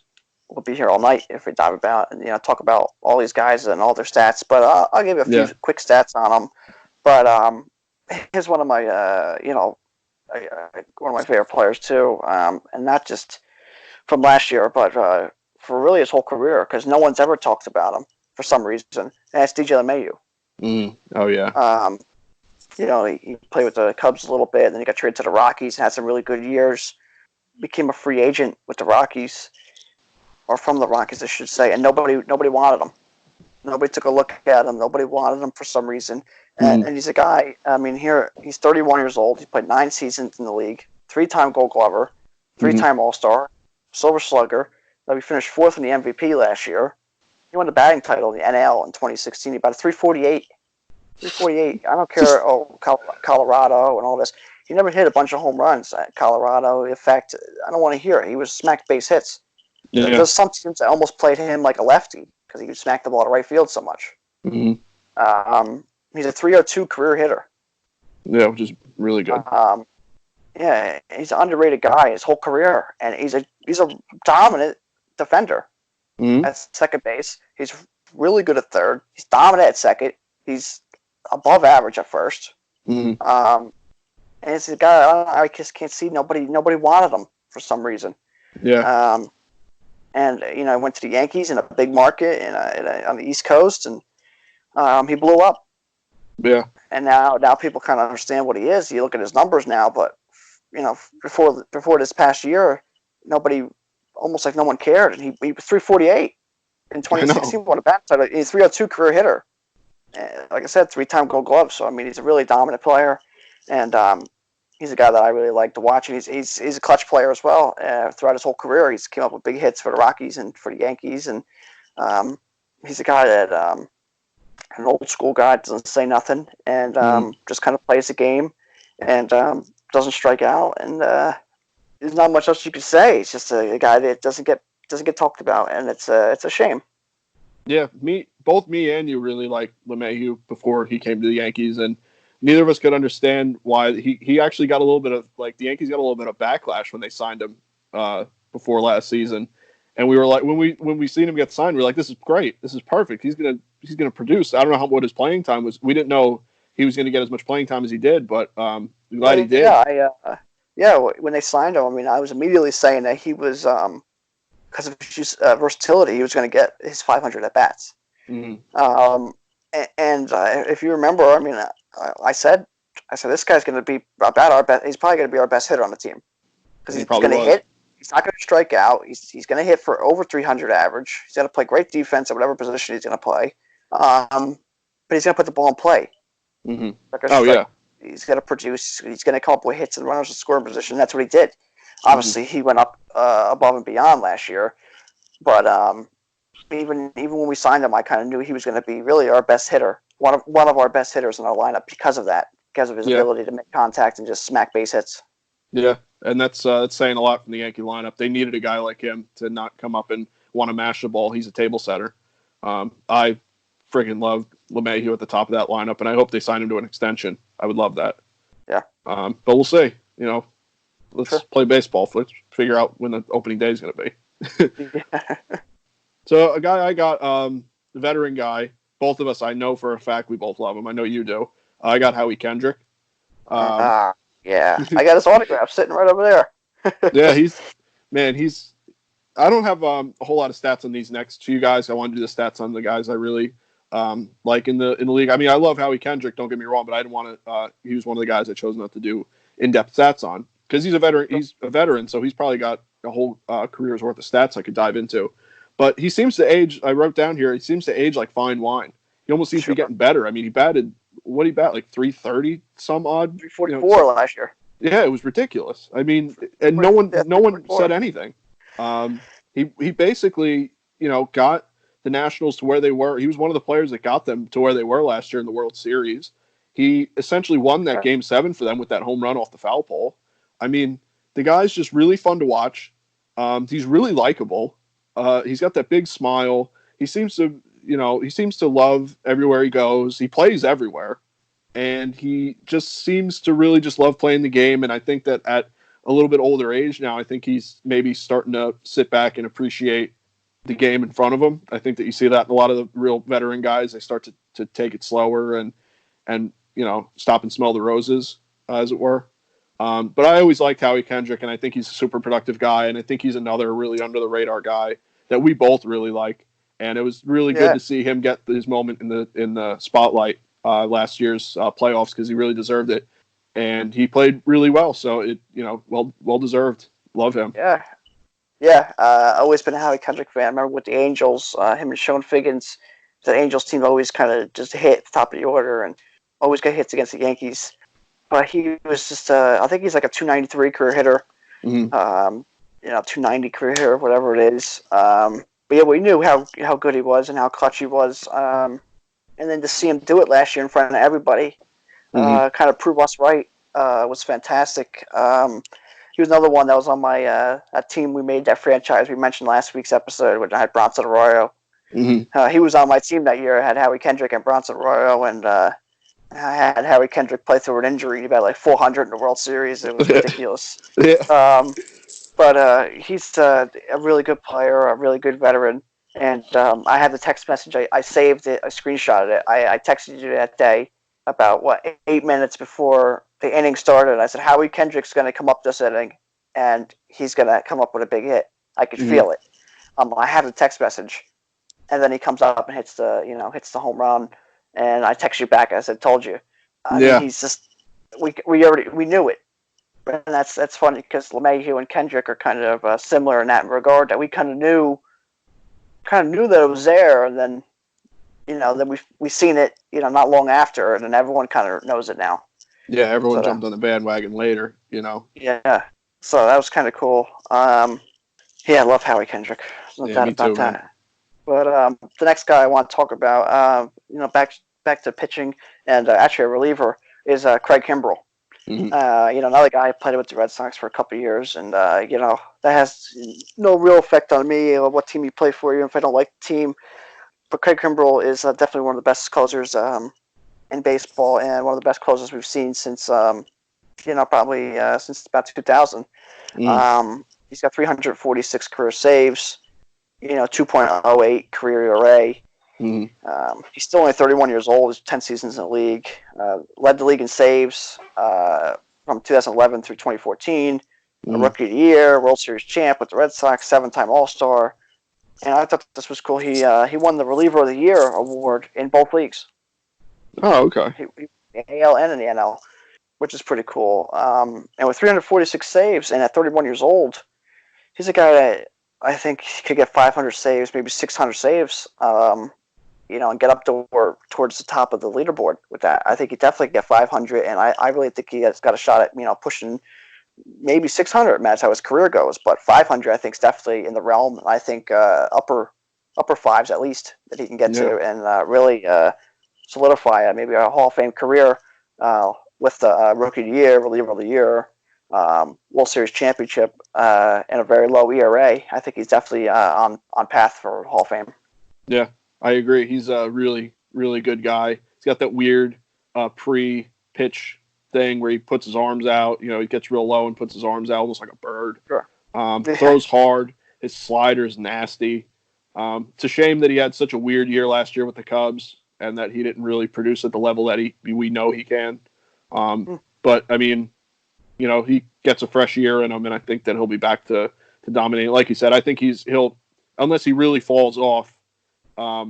we'll be here all night if we dive about and talk about all these guys and all their stats. But I'll give you a few quick stats on them. But here's one of my, one of my favorite players too, and not just from last year, but for really his whole career, because no one's ever talked about him for some reason. And that's DJ LeMahieu. Oh yeah. He played with the Cubs a little bit, and then he got traded to the Rockies and had some really good years. Became a free agent with the Rockies. or from the Rockies, I should say, and nobody wanted him. Nobody took a look at him. Nobody wanted him for some reason. And he's a guy. I mean, here he's 31 years old. He's played 9 seasons in the league. 3-time Gold Glover, 3-time All-Star, Silver Slugger. He finished 4th in the MVP last year. He won the batting title in the NL in 2016. He batted 348. 348. I don't care. Colorado and all this. He never hit a bunch of home runs at Colorado. In fact, I don't want to hear it. He was smacked base hits. Yeah. There's some teams that almost played him like a lefty because he could smack the ball to right field so much. Mm-hmm. He's a 302 career hitter. Yeah, which is really good. Yeah, he's an underrated guy his whole career, and he's a dominant defender at second base. He's really good at third. He's dominant at second. He's above average at first. And it's a guy I just can't see. Nobody wanted him for some reason. Yeah. And I went to the Yankees in a big market on the East Coast, and he blew up. Yeah. And now people kind of understand what he is. You look at his numbers now, but before this past year, almost like no one cared, and he was 348 in 2016. Won a batting title. He's a 302 career hitter. And like I said, 3-time Gold Glove. So I mean, he's a really dominant player, and he's a guy that I really like to watch. And he's a clutch player as well. Throughout his whole career, he's came up with big hits for the Rockies and for the Yankees. And he's a guy that an old school guy, doesn't say nothing, and just kind of plays the game, and doesn't strike out. And there's not much else you could say. It's just a guy that doesn't get talked about, and it's a shame. Yeah, both me and you really liked LeMahieu before he came to the Yankees, and neither of us could understand why he actually got a little bit of, like, the Yankees got a little bit of backlash when they signed him before last season, and we were like, when we seen him get signed, we were like, this is great, this is perfect, he's gonna produce. I don't know what his playing time was. We didn't know he was going to get as much playing time as he did, but I'm glad he did. Yeah, when they signed him, I mean, I was immediately saying that he was because of his versatility, he was going to get his 500 at bats. And if you remember, I mean, I said this guy's going to be about our best. He's probably going to be our best hitter on the team because he's going to hit. He's not going to strike out. He's going to hit for over 300 average. He's going to play great defense at whatever position he's going to play. But he's going to put the ball in play. Yeah. He's going to produce. He's going to come up with hits and runners in scoring position. That's what he did. Obviously, he went up above and beyond last year. But even when we signed him, I kind of knew he was going to be really our best hitter, one of our best hitters in our lineup because of that, because of his ability to make contact and just smack base hits. Yeah, and that's saying a lot from the Yankee lineup. They needed a guy like him to not come up and want to mash the ball. He's a table setter. I friggin' love LeMahieu at the top of that lineup, and I hope they sign him to an extension. I would love that. Yeah. But we'll see. Let's play baseball. Let's figure out when the opening day is going to be. So a guy I got, the veteran guy, both of us, I know for a fact we both love him. I know you do. I got Howie Kendrick. Yeah. I got his autograph sitting right over there. Yeah, I don't have a whole lot of stats on these next two guys. I want to do the stats on the guys I really like in the league. I mean, I love Howie Kendrick, don't get me wrong, but I didn't want to he was one of the guys I chose not to do in-depth stats on because he's a veteran, so he's probably got a whole career's worth of stats I could dive into. But he seems to age, I wrote down here, he seems to age like fine wine. He almost seems to be getting better. I mean, he batted like 330 some odd, 344 last year. Yeah, it was ridiculous. I mean, and no one said anything. He basically, got the Nationals to where they were. He was one of the players that got them to where they were last year in the World Series. He essentially won that Game 7 for them with that home run off the foul pole. I mean, the guy's just really fun to watch. He's really likable. He's got that big smile. He seems to love everywhere he goes. He plays everywhere. And he just seems to really just love playing the game. And I think that at a little bit older age now, I think he's maybe starting to sit back and appreciate the game in front of him. I think that you see that in a lot of the real veteran guys. They start to take it slower and stop and smell the roses, as it were. But I always liked Howie Kendrick, and I think he's a super productive guy, and I think he's another really under-the-radar guy that we both really like. And it was really good to see him get his moment in the spotlight last year's playoffs because he really deserved it. And he played really well, so well deserved. Love him. Yeah, Yeah, always been a Howie Kendrick fan. I remember with the Angels, him and Sean Figgins, the Angels team always kind of just hit at the top of the order and always got hits against the Yankees. But he was just, I think he's like a 293 career hitter, Hmm. 290 career hitter, whatever it is. But yeah, we knew how good he was and how clutch he was. And then to see him do it last year in front of everybody, Hmm. kind of prove us right, was fantastic. He was another one that was on my that team we made, that franchise we mentioned last week's episode, which I had Bronson Arroyo. Hmm. He was on my team that year. I had Howie Kendrick and Bronson Arroyo, and I had Howie Kendrick play through an injury. He got like 400 in the World Series. It was ridiculous. Yeah. But he's a really good player, a really good veteran. And I have the text message. I saved it. I screenshotted it. I texted you that day about 8 minutes before the inning started. I said Howie Kendrick's going to come up this inning, and he's going to come up with a big hit. I could Hmm. feel it. I have the text message, and then he comes up and hits the home run. And I text you back. I said, "Told you." I mean, Yeah. he's just we knew it. And that's funny because LeMahieu and Kendrick are kind of similar in that regard. That we kind of knew that it was there, and then then we seen it not long after, and then everyone kind of knows it now. Yeah. Everyone So jumped on the bandwagon later. You know. yeah, so that was kind of cool. Yeah, I love Howie Kendrick. There's no Yeah. doubt Me about too, man. that. But the next guy I want to talk about, back to pitching and actually a reliever is Craig Kimbrell. Hmm. Another guy played with the Red Sox for a couple of years, and that has no real effect on me or what team you play for, even if I don't like the team. But Craig Kimbrell is definitely one of the best closers in baseball, and one of the best closers we've seen since probably since about 2000. Hmm. He's got 346 career saves, 2.08 career ERA. Hmm. He's still only 31 years old. He's 10 seasons in the league. Led the league in saves from 2011 through 2014. A Hmm. Rookie of the Year, World Series champ with the Red Sox, 7-time All-Star. And I thought this was cool. He won the Reliever of the Year award in both leagues, Oh, okay. AL and in the NL, which is pretty cool. And with 346 saves and at 31 years old, he's a guy that I think could get 500 saves, maybe 600 saves. And get up towards the top of the leaderboard with that. I think he definitely get 500, and I really think he has got a shot at pushing maybe 600. That's how his career goes, but 500 I think is definitely in the realm. I think upper fives at least that he can get Yeah. to, and really solidify maybe a Hall of Fame career with the Rookie of the Year, Reliever of the Year, World Series championship, and a very low ERA. I think he's definitely on path for Hall of Fame. Yeah. I agree. He's a really, really good guy. He's got that weird pre-pitch thing where he puts his arms out. You know, he gets real low and puts his arms out almost like a bird. Sure. Yeah. Throws hard. His slider's nasty. It's a shame that he had such a weird year last year with the Cubs and that he didn't really produce at the level that we know he can. But I mean, he gets a fresh year in him, and I think that he'll be back to dominating. Like you said, I think he'll unless he really falls off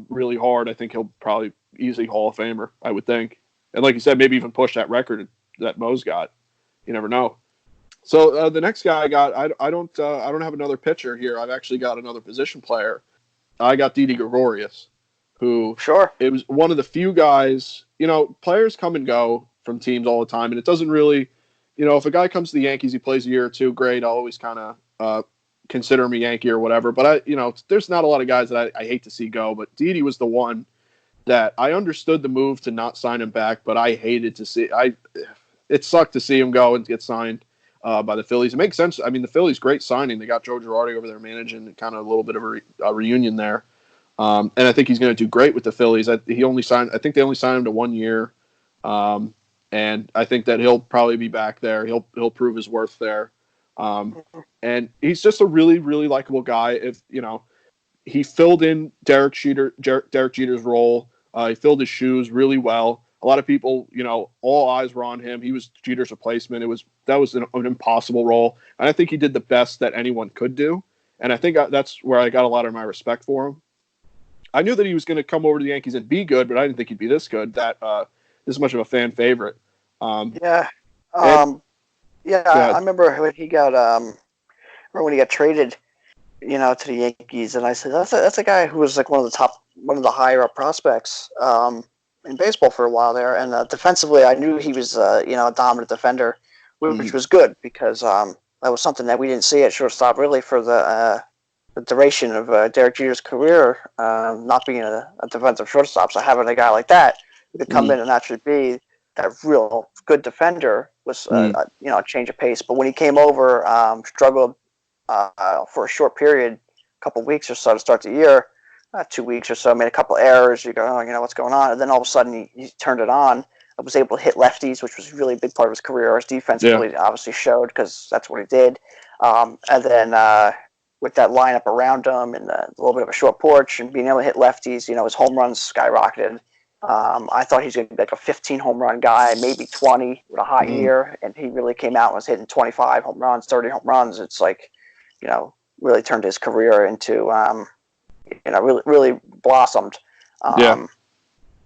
really hard, I think he'll probably easily Hall of Famer, I would think. And like you said, maybe even push that record that Mo's got. You never know. So the next guy I got, I don't have another pitcher here. I've actually got another position player. I got Didi Gregorius, who Sure. it was one of the few guys. Players come and go from teams all the time, and it doesn't really, if a guy comes to the Yankees, he plays a year or two, great. I'll always kind of consider him a Yankee or whatever. But there's not a lot of guys that I hate to see go. But Didi was the one that I understood the move to not sign him back, but I hated to see. It sucked to see him go and get signed by the Phillies. It makes sense. I mean, the Phillies, great signing. They got Joe Girardi over there managing, kind of a little bit of a reunion there. And I think he's going to do great with the Phillies. I think they only signed him to 1 year. And I think that he'll probably be back there. He'll prove his worth there. And he's just a really, really likable guy. He filled in Derek Jeter's role. He filled his shoes really well. A lot of people, all eyes were on him. He was Jeter's replacement. That was an impossible role, and I think he did the best that anyone could do. And I think that's where I got a lot of my respect for him. I knew that he was going to come over to the Yankees and be good, but I didn't think he'd be this good. This much of a fan favorite. Yeah. And Yeah. go I ahead. remember when he got traded. to the Yankees, and I said that's a guy who was like one of the higher up prospects in baseball for a while there. And defensively, I knew he was a dominant defender, which Mm, was good because that was something that we didn't see at shortstop really for the duration of Derek Jeter's career, not being a defensive shortstop. So having a guy like that who could come mm, in and actually be that real good defender was mm, a change of pace. But when he came over, struggled for a short period, a couple weeks or so to start the year, 2 weeks or so, made a couple errors. You go, oh, what's going on? And then all of a sudden he turned it on. I was able to hit lefties, which was really a big part of his career. His defense yeah. really obviously showed because that's what he did. And then with that lineup around him and a little bit of a short porch and being able to hit lefties, his home runs skyrocketed. I thought he was going to be like a 15 home run guy, maybe 20 with a hot Mm, year, and he really came out and was hitting 25 home runs, 30 home runs. It's like, really turned his career into, really, really blossomed. yeah.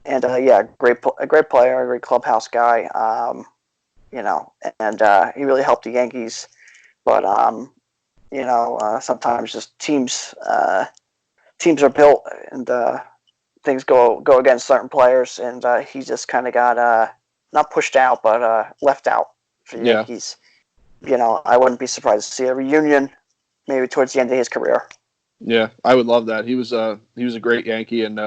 And yeah, a great player, a great clubhouse guy. And he really helped the Yankees. But sometimes just teams are built and things go against certain players, and he just kind of got not pushed out, but left out for the Yeah. Yankees. I wouldn't be surprised to see a reunion maybe towards the end of his career. Yeah, I would love that. He was a great Yankee, and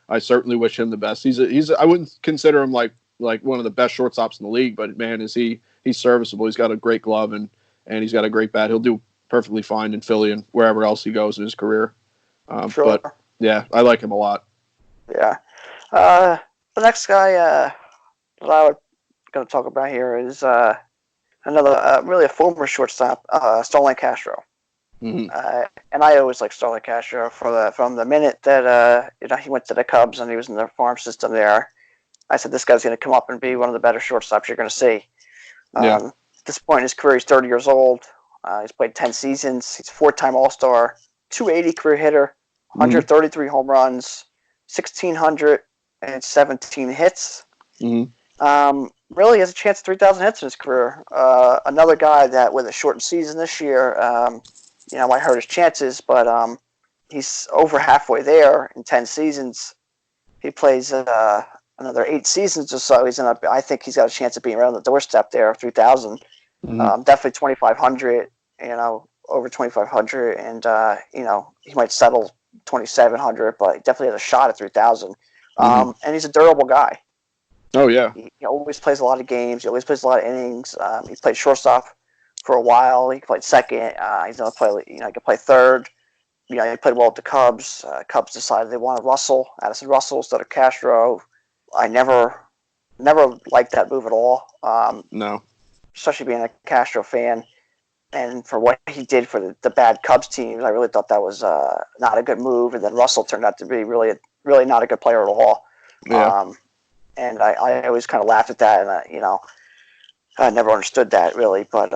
I certainly wish him the best. I wouldn't consider him like one of the best shortstops in the league, but man, he's serviceable. He's got a great glove and he's got a great bat. He'll do perfectly fine in Philly and wherever else he goes in his career. Sure. But yeah, I like him a lot. Yeah. Uh, the next guy that I was going to talk about here is another really a former shortstop, Starlin Castro. Hmm. And I always liked Starlin Castro from the minute that he went to the Cubs and he was in the farm system there. I said this guy's going to come up and be one of the better shortstops you're going to see. Yeah. At this point in his career, he's 30 years old. He's played 10 seasons. He's a four-time All-Star, 280 career hitter, Hmm. 133 home runs, 1,617 hits. Hmm. Really has a chance at 3,000 hits in his career. Another guy that with a shortened season this year, might hurt his chances, but he's over halfway there in 10 seasons. He plays another 8 seasons or so. I think he's got a chance of being around the doorstep there, 3,000. Hmm. Definitely 2,500. Over 2,500, and he might settle 2,700, but he definitely has a shot at 3,000. Hmm. And he's a durable guy. Oh yeah. He always plays a lot of games. He always plays a lot of innings. He played shortstop for a while. He played second. He's gonna play. He can play third. He played well with the Cubs. Cubs decided they wanted Addison Russell instead of Castro. I never liked that move at all. No. Especially being a Castro fan, and for what he did for the bad Cubs teams, I really thought that was not a good move. And then Russell turned out to be really not a good player at all. Yeah. And I always kind of laughed at that, and I never understood that really. But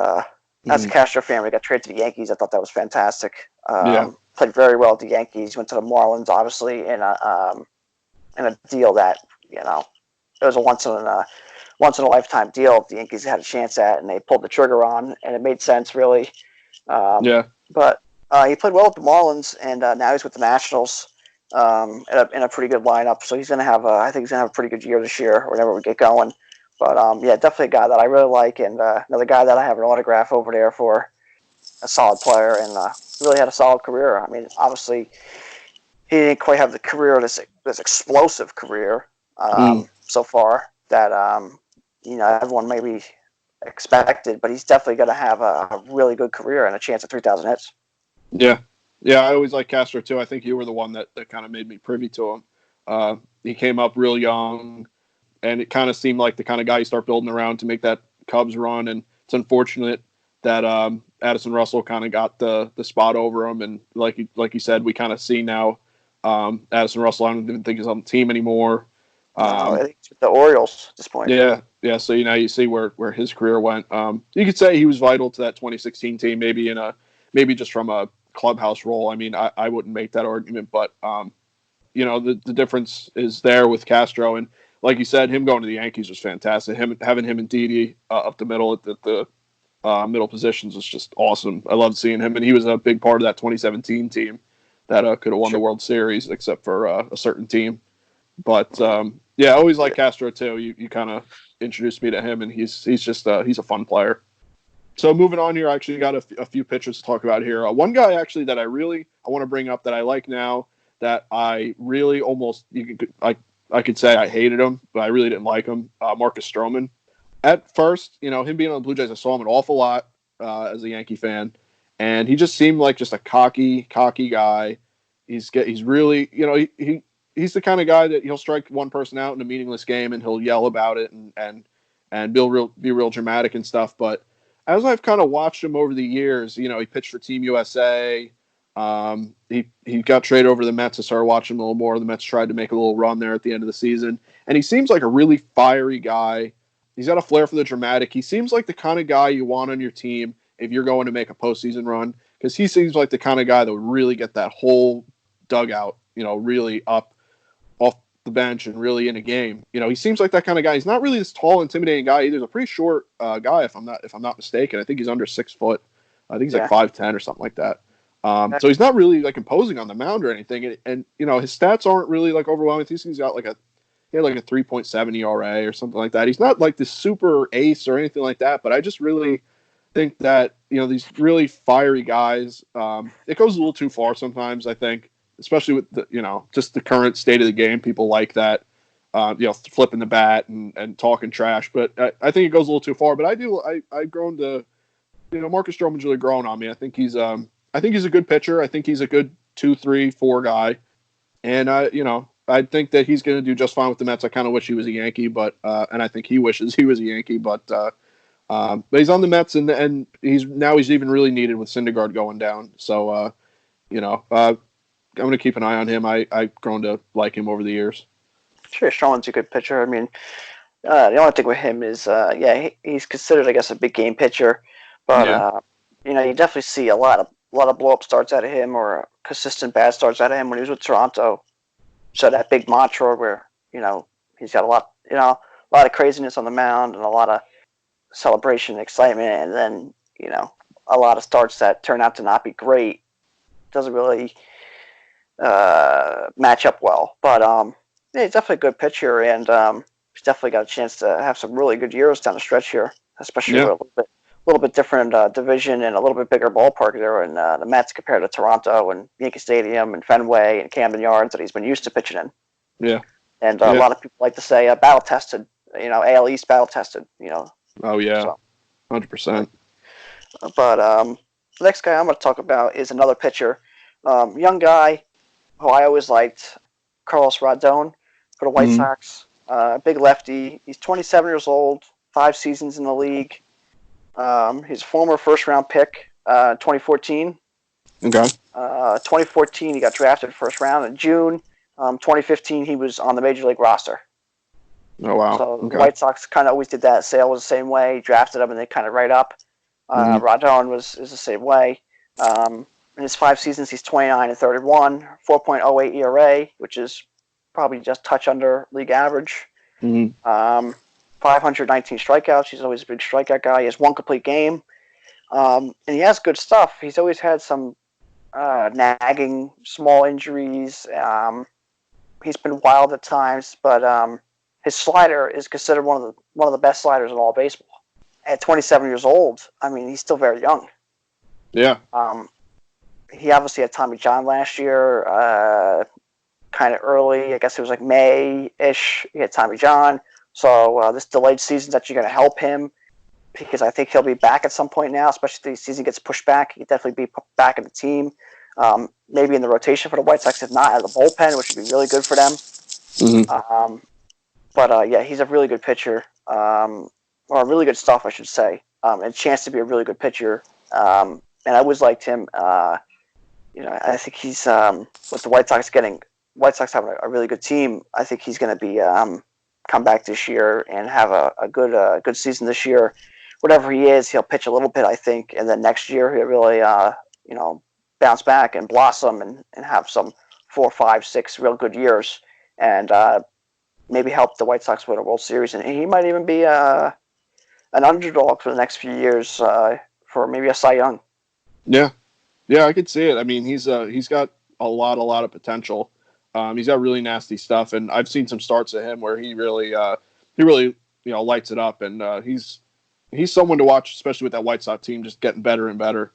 as a Hmm. Castro fan, when he got traded to the Yankees, I thought that was fantastic. Yeah. Played very well at the Yankees. Went to the Marlins, obviously, in a deal that it was a once in a lifetime deal. The Yankees had a chance at, and they pulled the trigger on, and it made sense really. Um, Yeah. but he played well with the Marlins, and now he's with the Nationals in a pretty good lineup. So he's going to have, I think he's going to have a pretty good year this year, whenever we get going. But yeah, definitely a guy that I really like, and another guy that I have an autograph over there for. A solid player, and really had a solid career. I mean, obviously, he didn't quite have the career, this explosive career Mm. so far that everyone maybe expected, but he's definitely going to have a really good career and a chance at 3,000 hits. Yeah. Yeah. I always like Castro too. I think you were the one that kind of made me privy to him. He came up real young, and it kind of seemed like the kind of guy you start building around to make that Cubs run. And it's unfortunate that Addison Russell kind of got the spot over him. And like you said, we kind of see now Addison Russell. I don't even think he's on the team anymore. No, I Um, think it's with the Orioles at this point. yeah, yeah. So you see where his career went. You could say he was vital to that 2016 team, maybe just from a clubhouse role. I mean, I wouldn't make that argument, but the difference is there with Castro, and like you said, him going to the Yankees was fantastic. Having him and Didi up the middle at middle positions was just awesome. I loved seeing him, and he was a big part of that 2017 team that could have won the World Series, except for a certain team. But yeah, I always like Castro too. You kind of introduced me to him, and he's just he's a fun player. So moving on here, I actually got a few pitchers to talk about here. One guy actually that I want to bring up that I like now, that I really almost I could say I hated him, but I really didn't like him. Marcus Stroman. At first, him being on the Blue Jays, I saw him an awful lot as a Yankee fan, and he just seemed like just a cocky guy. He's really, he's the kind of guy that he'll strike one person out in a meaningless game and he'll yell about it and be real dramatic and stuff. But as I've kind of watched him over the years, he pitched for Team USA. He got traded over to the Mets. I started watching him a little more. The Mets tried to make a little run there at the end of the season, and he seems like a really fiery guy. He's got a flair for the dramatic. He seems like the kind of guy you want on your team if you're going to make a postseason run, because he seems like the kind of guy that would really get that whole dugout, really up off the bench and really in a game. He seems like that kind of guy. He's not really this tall, intimidating guy either. He's a pretty short guy, if I'm not mistaken. I think he's under 6 foot. I think he's like 5'10" or something like that. So he's not really like imposing on the mound or anything. And his stats aren't really like overwhelming. He's got like a 3.7 ERA or something like that. He's not like this super ace or anything like that. But I just really think that these really fiery guys, it goes a little too far sometimes. I think, especially with the just the current state of the game, people like that, flipping the bat and talking trash. But I think it goes a little too far. But I've grown to, Marcus Stroman's really grown on me. I think he's a good pitcher. I think he's a good 2, 3, 4 guy, and I think that he's going to do just fine with the Mets. I kind of wish he was a Yankee, but and I think he wishes he was a Yankee, but he's on the Mets, and he's even really needed with Syndergaard going down. So I'm going to keep an eye on him. I've grown to like him over the years. Sure, Stroman's a good pitcher. I mean, the only thing with him is, he's considered, I guess, a big game pitcher, but you definitely see a lot of blow up starts out of him, or consistent bad starts out of him when he was with Toronto. So that big mantra where he's got a lot of craziness on the mound and a lot of celebration and excitement, and then a lot of starts that turn out to not be great. Doesn't really match up well, but he's definitely a good pitcher, and he's definitely got a chance to have some really good years down the stretch here, especially with a little bit different division and a little bit bigger ballpark there in the Mets compared to Toronto and Yankee Stadium and Fenway and Camden Yards that he's been used to pitching in. Yeah. And a lot of people like to say battle tested, AL East battle tested, Oh yeah, so. 100%. But the next guy I'm going to talk about is another pitcher, young guy who I always liked, Carlos Rodon for the White Sox. Big lefty. He's 27 years old, 5 seasons in the league. He's a former first-round pick, 2014. Okay. 2014, he got drafted first round in June. 2015, he was on the Major League roster. Oh, wow. So the White Sox kind of always did that. Sale was the same way. Drafted him, and they kind of right up. Rodon is the same way. In his 5 seasons, he's 29 and 31, 4.08 ERA, which is probably just touch under league average. 519 strikeouts. He's always a big strikeout guy. He has 1 complete game. And he has good stuff. He's always had some nagging small injuries. He's been wild at times, but his slider is considered one of the best sliders in all baseball. At 27 years old, I mean, he's still very young. Yeah. He obviously had Tommy John last year, kind of early. I guess it was like May-ish. He had Tommy John. So this delayed season's actually going to help him, because I think he'll be back at some point now, especially if the season gets pushed back. He'd definitely be back in the team, maybe in the rotation for the White Sox, if not out of the bullpen, which would be really good for them. But he's a really good pitcher, or really good stuff, I should say, and a chance to be a really good pitcher. And I always liked him. I think he's with the White Sox having a really good team. I think he's going to be come back this year and have a good season this year. Whatever he is, he'll pitch a little bit, I think, and then next year he'll really bounce back and blossom and have some 4, 5, 6 real good years, and maybe help the White Sox win a World Series. And he might even be an underdog for the next few years for maybe a Cy Young. Yeah, yeah, I could see it. I mean, he's got a lot of potential. He's got really nasty stuff, and I've seen some starts of him where he really lights it up, and he's someone to watch, especially with that White Sox team just getting better and better.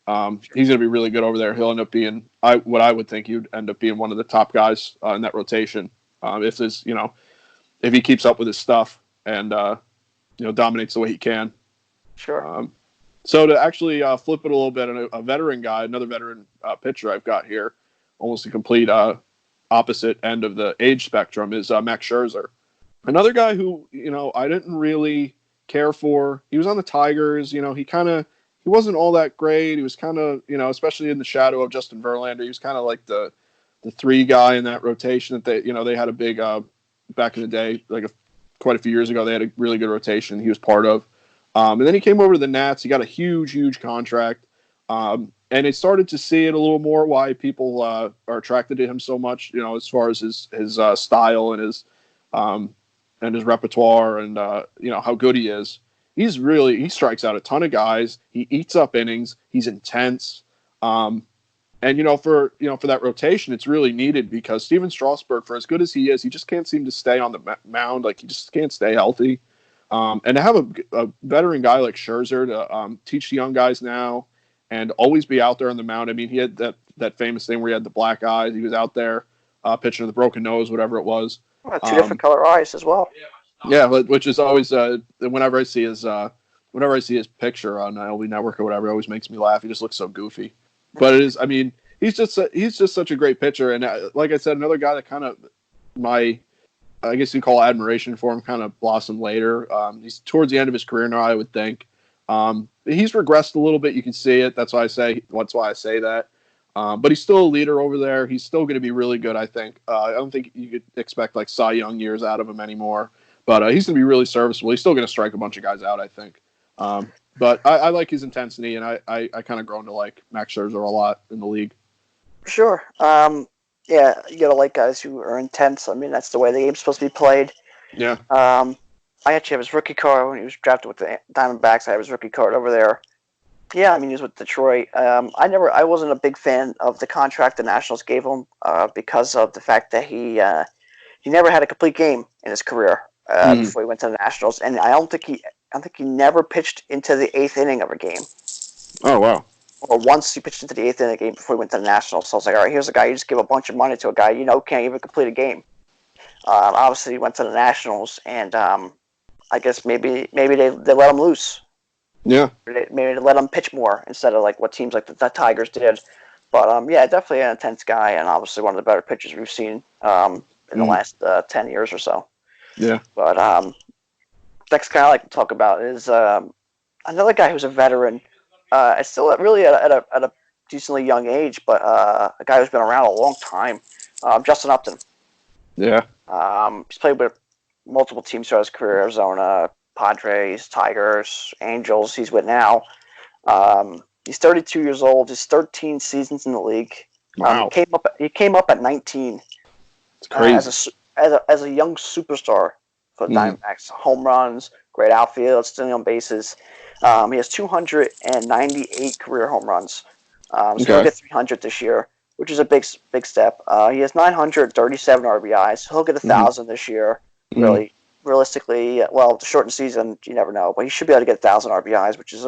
He's going to be really good over there. He'll end up being what I would think he'd end up being one of the top guys in that rotation if he keeps up with his stuff and dominates the way he can. Sure. So to actually flip it a little bit, a veteran guy, another veteran pitcher I've got here, almost a complete opposite end of the age spectrum, is Max Scherzer. Another guy who I didn't really care for. He was on the Tigers. He wasn't all that great. He was kind of especially in the shadow of Justin Verlander. He was kind of like the three guy in that rotation that they had a big back in the day, quite a few years ago. They had a really good rotation he was part of. And then he came over to the Nats. He got a huge contract. And it started to see it a little more why people are attracted to him so much, as far as his style and his repertoire and, how good he is. He strikes out a ton of guys. He eats up innings. He's intense. And, for that rotation, it's really needed because Steven Strasburg, for as good as he is, he just can't seem to stay on the mound. Like, he just can't stay healthy. And to have a veteran guy like Scherzer to teach the young guys now and always be out there on the mound. I mean, he had that famous thing where he had the black eyes. He was out there pitching with a broken nose, whatever it was. Well, two different color eyes as well. Yeah, which is always whenever I see his picture on LB Network or whatever, it always makes me laugh. He just looks so goofy. But it is. I mean, he's just such a great pitcher. And like I said, another guy that kind of I guess you call admiration for him kind of blossomed later. He's towards the end of his career now, I would think. He's regressed a little bit. You can see it. That's why I say that. But he's still a leader over there. He's still going to be really good, I think. I don't think you could expect like Cy Young years out of him anymore. But he's going to be really serviceable. He's still going to strike a bunch of guys out, I think. But I like his intensity, and I kind of grown to like Max Scherzer a lot in the league. Sure. Yeah, you gotta like guys who are intense. I mean, that's the way the game's supposed to be played. Yeah. I actually have his rookie card when he was drafted with the Diamondbacks. I have his rookie card over there. Yeah, I mean, he was with Detroit. I wasn't a big fan of the contract the Nationals gave him because of the fact that he never had a complete game in his career before he went to the Nationals, and I don't think he never pitched into the 8th inning of a game. Oh wow. Or once he pitched into the 8th inning game before he went to the Nationals. So I was like, all right, here's a guy you just give a bunch of money to a guy can't even complete a game. Obviously, he went to the Nationals, and I guess maybe they let him loose. Yeah. Maybe they let him pitch more instead of like what teams like the Tigers did. But yeah, definitely an intense guy, and obviously one of the better pitchers we've seen in the last 10 years or so. Yeah. But next guy I like to talk about is another guy who's a veteran. It's still really at a decently young age, but a guy who's been around a long time, Justin Upton. Yeah. He's played with multiple teams throughout his career: Arizona, Padres, Tigers, Angels. He's with now. He's 32 years old. He's 13 seasons in the league. Wow. He came up at 19. It's crazy. As a young superstar for the Diamondbacks. Home runs, great outfield, stealing on bases. He has 298 career home runs. So he'll get 300 this year, which is a big step. He has 937 RBIs. He'll get 1,000 this year. Really, realistically, well, the shortened season, you never know, but he should be able to get 1,000 RBIs, which is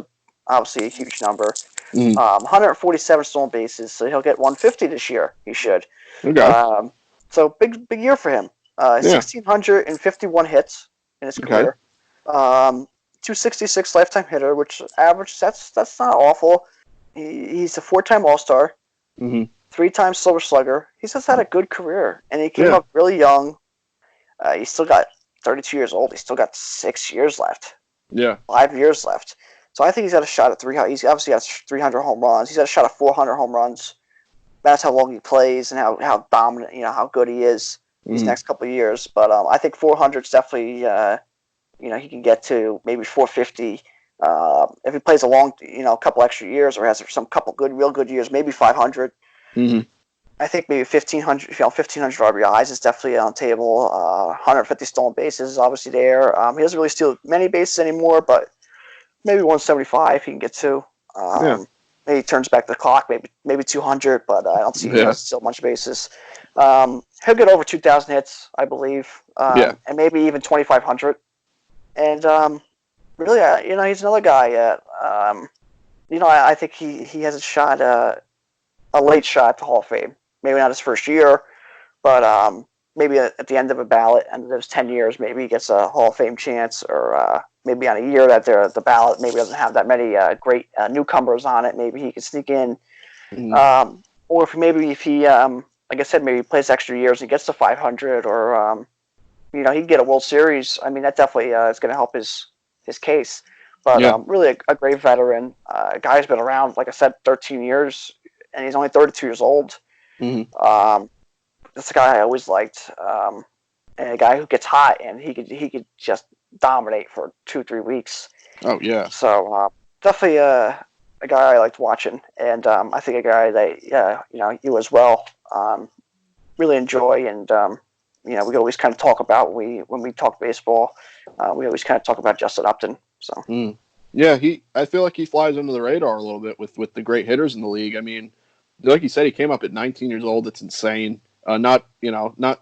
obviously a huge number. 147 stolen bases, so he'll get 150 this year. He should. Okay. So big year for him. 1,651 hits in his career. 266 lifetime hitter, which average, that's not awful. He's a 4-time All-Star, 3-time Silver Slugger. He's just had a good career, and he came up really young. He's still got 32 years old. He's still got 6 years left. Yeah. 5 years left. So I think he's got a shot at 300. He's obviously got 300 home runs. He's got a shot at 400 home runs. That's how long he plays and how dominant, how good he is these next couple of years. But I think 400 is definitely, he can get to maybe 450 if he plays a long, couple extra years or has some couple real good years, maybe 500. I think maybe 1,500 RBIs is definitely on the table. 150 stolen bases is obviously there. He doesn't really steal many bases anymore, but maybe 175 he can get to. Yeah. Maybe he turns back the clock, maybe 200, but I don't see Yeah. still much basis. He'll get over 2,000 hits, I believe, Yeah. and maybe even 2,500. And really, he's another guy. I think he has a shot, a late shot at the Hall of Fame. Maybe not his first year, but maybe at the end of a ballot, and of those 10 years, maybe he gets a Hall of Fame chance, or maybe on a year that the ballot maybe doesn't have that many great newcomers on it. Maybe he can sneak in. Or if he, like I said, maybe he plays extra years and gets to 500, or he can get a World Series. I mean, that definitely is going to help his case. But Yeah. really a great veteran. A guy who's been around, like I said, 13 years, and he's only 32 years old. That's a guy I always liked, and a guy who gets hot, and he could just dominate for 2-3 weeks. Oh yeah. So definitely a guy I liked watching, and I think a guy that you as well really enjoy, and we always kind of talk about when we talk baseball, we always kind of talk about Justin Upton. So Yeah, I feel like he flies under the radar a little bit with the great hitters in the league. I mean, like you said, he came up at 19 years old. It's insane. Not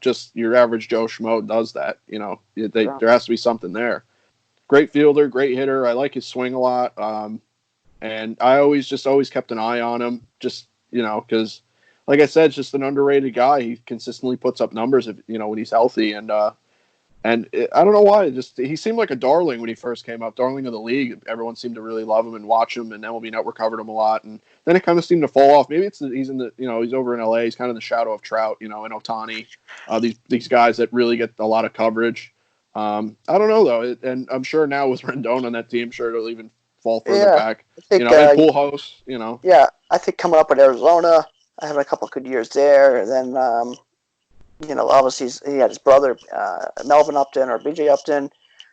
just your average Joe Schmo does that. There has to be something there. Great fielder, great hitter. I like his swing a lot. And I always kept an eye on him, just because, like I said, just an underrated guy. He consistently puts up numbers when he's healthy, and I don't know why. He seemed like a darling when he first came up, darling of the league. Everyone seemed to really love him and watch him, and MLB Network covered him a lot. And then it kind of seemed to fall off. Maybe he's in the he's over in LA. He's kind of in the shadow of Trout, and Ohtani. These guys that really get a lot of coverage. I don't know though, and I'm sure now with Rendon on that team, sure it'll even fall further back. I think, and Pujols. Yeah, I think coming up with Arizona, I had a couple of good years there, and then obviously he had his brother Melvin Upton or BJ Upton.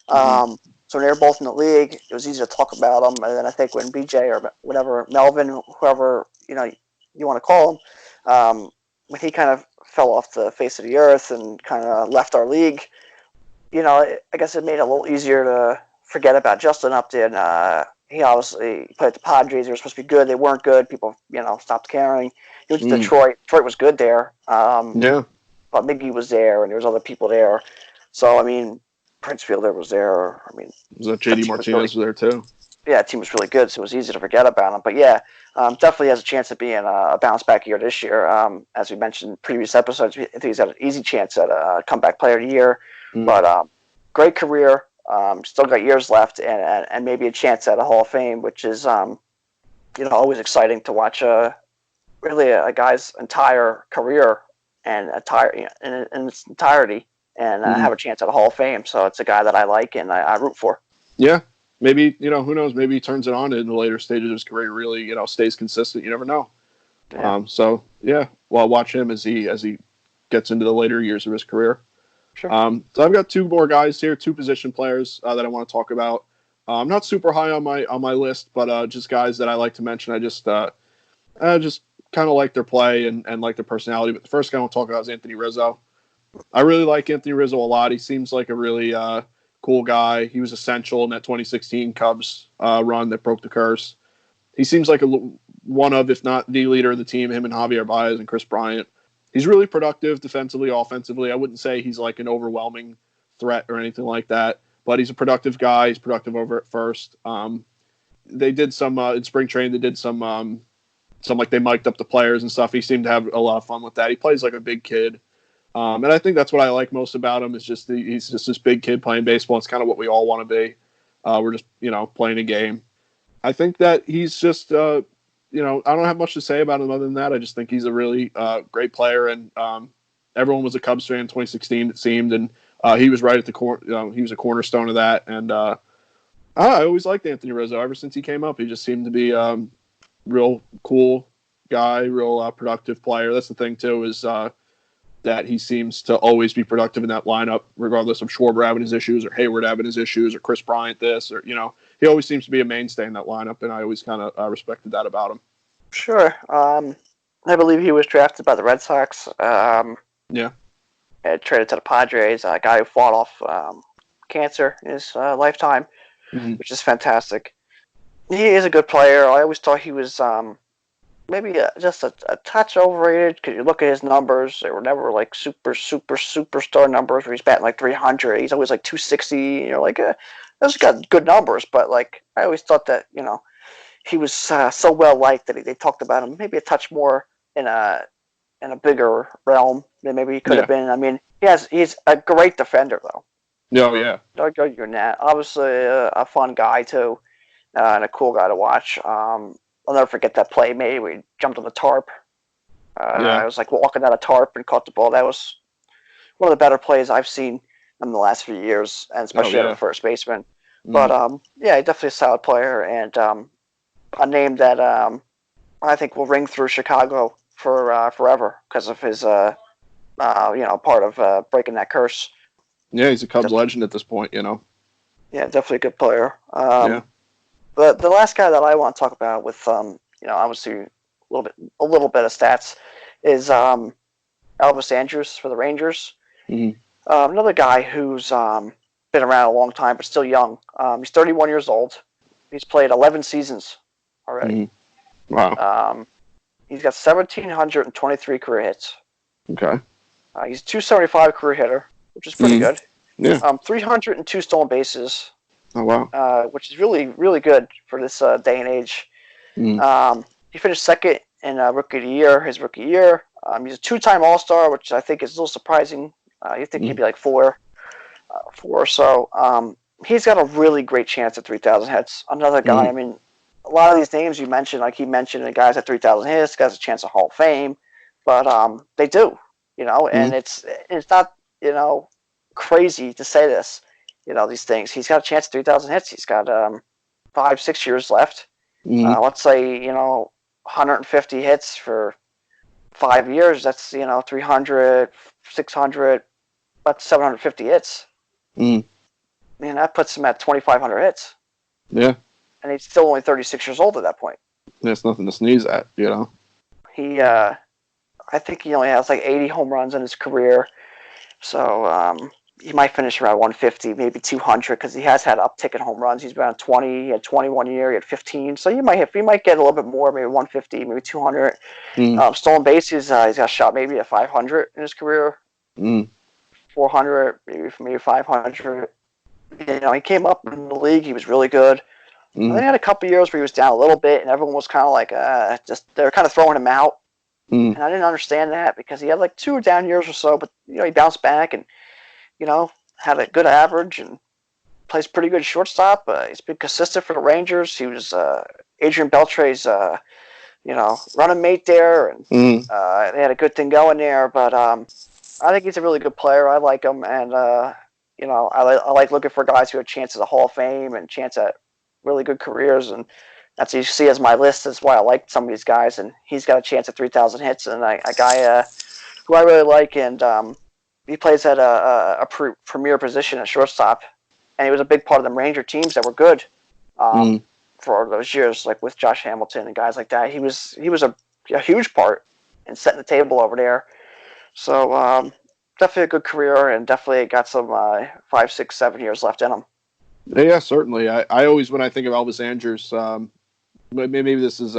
So when they were both in the league, it was easy to talk about them. And then I think when BJ or whatever Melvin, whoever you want to call him, when he kind of fell off the face of the earth and kind of left our league, I guess it made it a little easier to forget about Justin Upton. He obviously played at the Padres. They were supposed to be good. They weren't good. People, stopped caring. He went to Detroit. Detroit was good there. Yeah. But Miggy was there, and there was other people there. So, I mean, Prince Fielder was there. I mean, was that JD Martinez was there too? Yeah, the team was really good, so it was easy to forget about him. But yeah, definitely has a chance of being a bounce back year this year. As we mentioned in previous episodes, I think he's got an easy chance at a comeback player of the year. But great career. Still got years left, and maybe a chance at a Hall of Fame, which is always exciting to watch. Really a guy's entire career and in its entirety, and have a chance at a Hall of Fame. So it's a guy that I like and I root for. Yeah, maybe who knows? Maybe he turns it on in the later stages of his career. Really, stays consistent. You never know. Yeah. So yeah, well, I'll watch him as he gets into the later years of his career. Sure. So I've got two more guys here, two position players that I want to talk about. I'm not super high on my list, but just guys that I like to mention. I just kind of like their play and like their personality. But the first guy I want to talk about is Anthony Rizzo. I really like Anthony Rizzo a lot. He seems like a really cool guy. He was essential in that 2016 Cubs run that broke the curse. He seems like one of, if not the leader of the team, him and Javier Baez and Chris Bryant. He's really productive defensively, offensively. I wouldn't say he's like an overwhelming threat or anything like that, but he's a productive guy. He's productive over at first. They did some in spring training. They did some like they mic'd up the players and stuff. He seemed to have a lot of fun with that. He plays like a big kid. And I think that's what I like most about him is just he's just this big kid playing baseball. It's kind of what we all want to be. We're just, playing a game. I think that he's just, I don't have much to say about him other than that. I just think he's a really great player. And everyone was a Cubs fan in 2016, it seemed. And he was right at the core. He was a cornerstone of that. And I always liked Anthony Rizzo. Ever since he came up, he just seemed to be real cool guy, real productive player. That's the thing, too, is that he seems to always be productive in that lineup, regardless of Schwarber having his issues or Hayward having his issues or Chris Bryant this, or, he always seems to be a mainstay in that lineup, and I always kind of respected that about him. Sure. I believe he was drafted by the Red Sox. Yeah. Traded to the Padres, a guy who fought off cancer in his lifetime, which is fantastic. He is a good player. I always thought he was maybe just a touch overrated because you look at his numbers; they were never like superstar numbers where he's batting like 300. He's always like 260. You're like, those got good numbers, but like I always thought that he was so well liked that they talked about him maybe a touch more in a bigger realm than maybe he could have Yeah. been. I mean, he's a great defender though. Oh yeah. Don't go your net. Obviously, a fun guy too, and a cool guy to watch. I'll never forget that play made where he jumped on the tarp. I Yeah. was like walking down a tarp and caught the ball. That was one of the better plays I've seen in the last few years, and Oh especially out of a yeah. first baseman. But Mm. yeah, definitely a solid player and a name that I think will ring through Chicago for forever because of his part of breaking that curse. Yeah, he's a Cubs Just legend at this point. yeah, definitely a good player. Yeah. But the last guy that I want to talk about with obviously a little bit of stats is Elvis Andrus for the Rangers. Mm. Another guy who's been around a long time but still young. He's 31 years old. He's played 11 seasons already. Mm. Wow. He's got 1,723 career hits. Okay. He's a 275 career hitter, which is pretty Mm. good. Yeah. 302 stolen bases, Oh wow. which is really, really good for this day and age. Mm. He finished second in Rookie of the Year, his rookie year. He's a two-time All-Star, which I think is a little surprising. You think he'd Mm. be like four or so. He's got a really great chance at 3,000 hits. Another guy, I Mm. mean, a lot of these names you mentioned, like he mentioned, the guys at 3,000 hits, guys a chance of Hall of Fame, but they do, and Mm. it's not, crazy to say this, these things. He's got a chance at 3,000 hits. He's got 5, 6 years left. Mm. Let's say 150 hits for 5 years. That's 300, 600, that's 750 hits. Mm. Man, that puts him at 2,500 hits, Yeah. and he's still only 36 years old at that point. That's nothing to sneeze at. He, I think he only has like 80 home runs in his career, so he might finish around 150, maybe 200, because he has had uptick in home runs. He's been on 20, he had 21 year, he had 15, so you might get a little bit more, maybe 150, maybe 200. Mm. Stolen bases, he's got shot maybe at 500 in his career, Mm. 400, maybe 500. He came up in the league, he was really good. And then Mm. he had a couple years where he was down a little bit, and everyone was kind of like, they were kind of throwing him out. Mm. And I didn't understand that because he had like 2 down years or so, but he bounced back and had a good average and plays pretty good shortstop. He's been consistent for the Rangers. He was Adrian Beltre's running mate there, and Mm. they had a good thing going there. But I think he's a really good player. I like him, and I like looking for guys who have chances at Hall of Fame and chance at really good careers, and that's what you see as my list. That's why I like some of these guys, and he's got a chance at 3,000 hits, and a guy who I really like, and he plays at a premier position at shortstop, and he was a big part of the Ranger teams that were good Mm. for those years, like with Josh Hamilton and guys like that. He was a huge part in setting the table over there. So definitely a good career, and definitely got some 5, 6, 7 years left in him. Yeah, certainly. I always, when I think of Elvis Andrus, maybe this is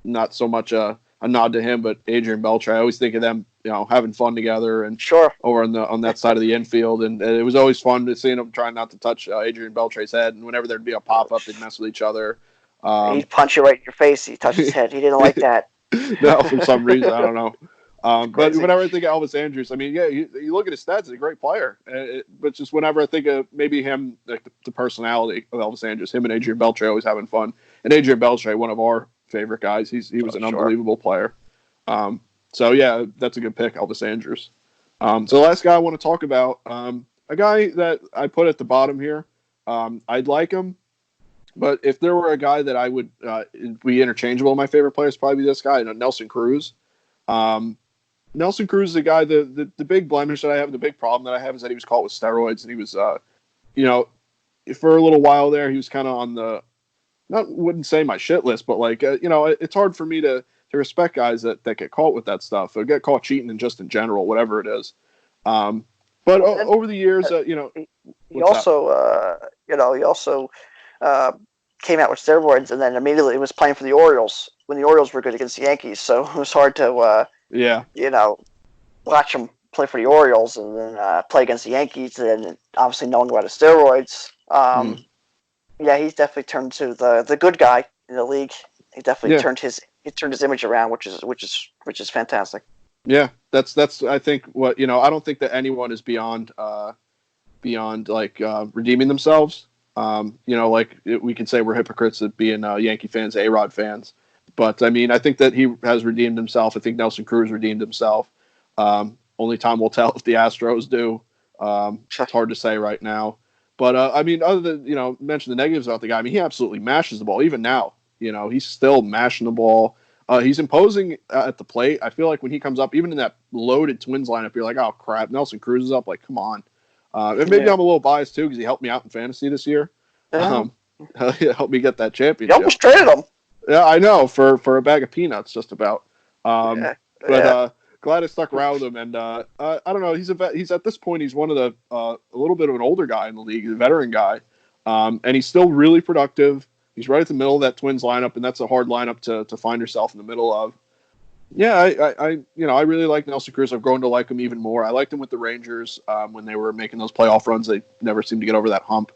not so much a nod to him, but Adrian Beltre. I always think of them, having fun together and Sure. over on that side of the infield, and it was always fun to see them trying not to touch Adrian Beltre's head. And whenever there'd be a pop up, they'd mess with each other. He'd punch you right in your face. He touched his head. He didn't like that. No, for some reason I don't know. But Crazy. whenever I think of Elvis Andrus, I mean, yeah, you look at his stats; he's a great player. But just whenever I think of maybe him, like the personality of Elvis Andrus, him and Adrian Beltre always having fun. And Adrian Beltre, one of our favorite guys, he was an unbelievable player. So yeah, that's a good pick, Elvis Andrus. So the last guy I want to talk about, a guy that I put at the bottom here. I'd like him, but if there were a guy that I would be interchangeable, my favorite player is probably this guy, Nelson Cruz. Nelson Cruz is a guy, the big blemish that I have, the big problem that I have is that he was caught with steroids, and he was, for a little while there, he was kind of on the, wouldn't say my shit list, but like, it's hard for me to respect guys that get caught with that stuff or get caught cheating and just in general, whatever it is. But over the years, he also came out with steroids, and then immediately was playing for the Orioles when the Orioles were good against the Yankees. So it was hard to, watch him play for the Orioles and then play against the Yankees, and obviously knowing about his steroids. Yeah, he's definitely turned to the good guy in the league. He definitely turned his image around, which is fantastic. Yeah, that's I think what I don't think that anyone is beyond like redeeming themselves. We can say we're hypocrites at being Yankee fans, A-Rod fans, but I mean I think that he has redeemed himself. I think Nelson Cruz redeemed himself. Only time will tell if the Astros do. It's hard to say right now. But I mean, other than mention the negatives about the guy, I mean he absolutely mashes the ball even now. He's still mashing the ball. He's imposing at the plate. I feel like when he comes up, even in that loaded Twins lineup, you're like, oh crap, Nelson Cruz is up. Like, come on. And maybe I'm a little biased too because he helped me out in fantasy this year. He helped me get that championship. You almost traded him. Yeah, I know for a bag of peanuts, just about. Glad I stuck around with him. And I don't know. He's at this point. He's one of the a little bit of an older guy in the league, a veteran guy, and he's still really productive. He's right at the middle of that Twins lineup, and that's a hard lineup to find yourself in the middle of. Yeah, I really like Nelson Cruz. I've grown to like him even more. I liked him with the Rangers when they were making those playoff runs. They never seemed to get over that hump.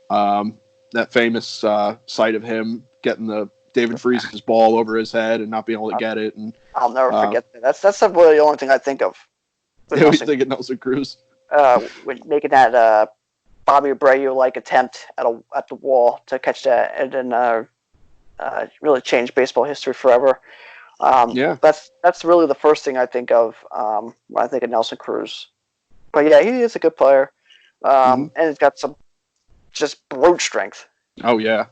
That famous sight of him getting the David Freeze's ball over his head and not being able to get it. And I'll never forget that. That's really the only thing I think of. Yeah, we think of Nelson Cruz. When making that Bobby Abreu-like attempt at the wall to catch that, and then really changed baseball history forever. That's really the first thing I think of when I think of Nelson Cruz. But yeah, he is a good player, and he's got some just brute strength. Oh yeah,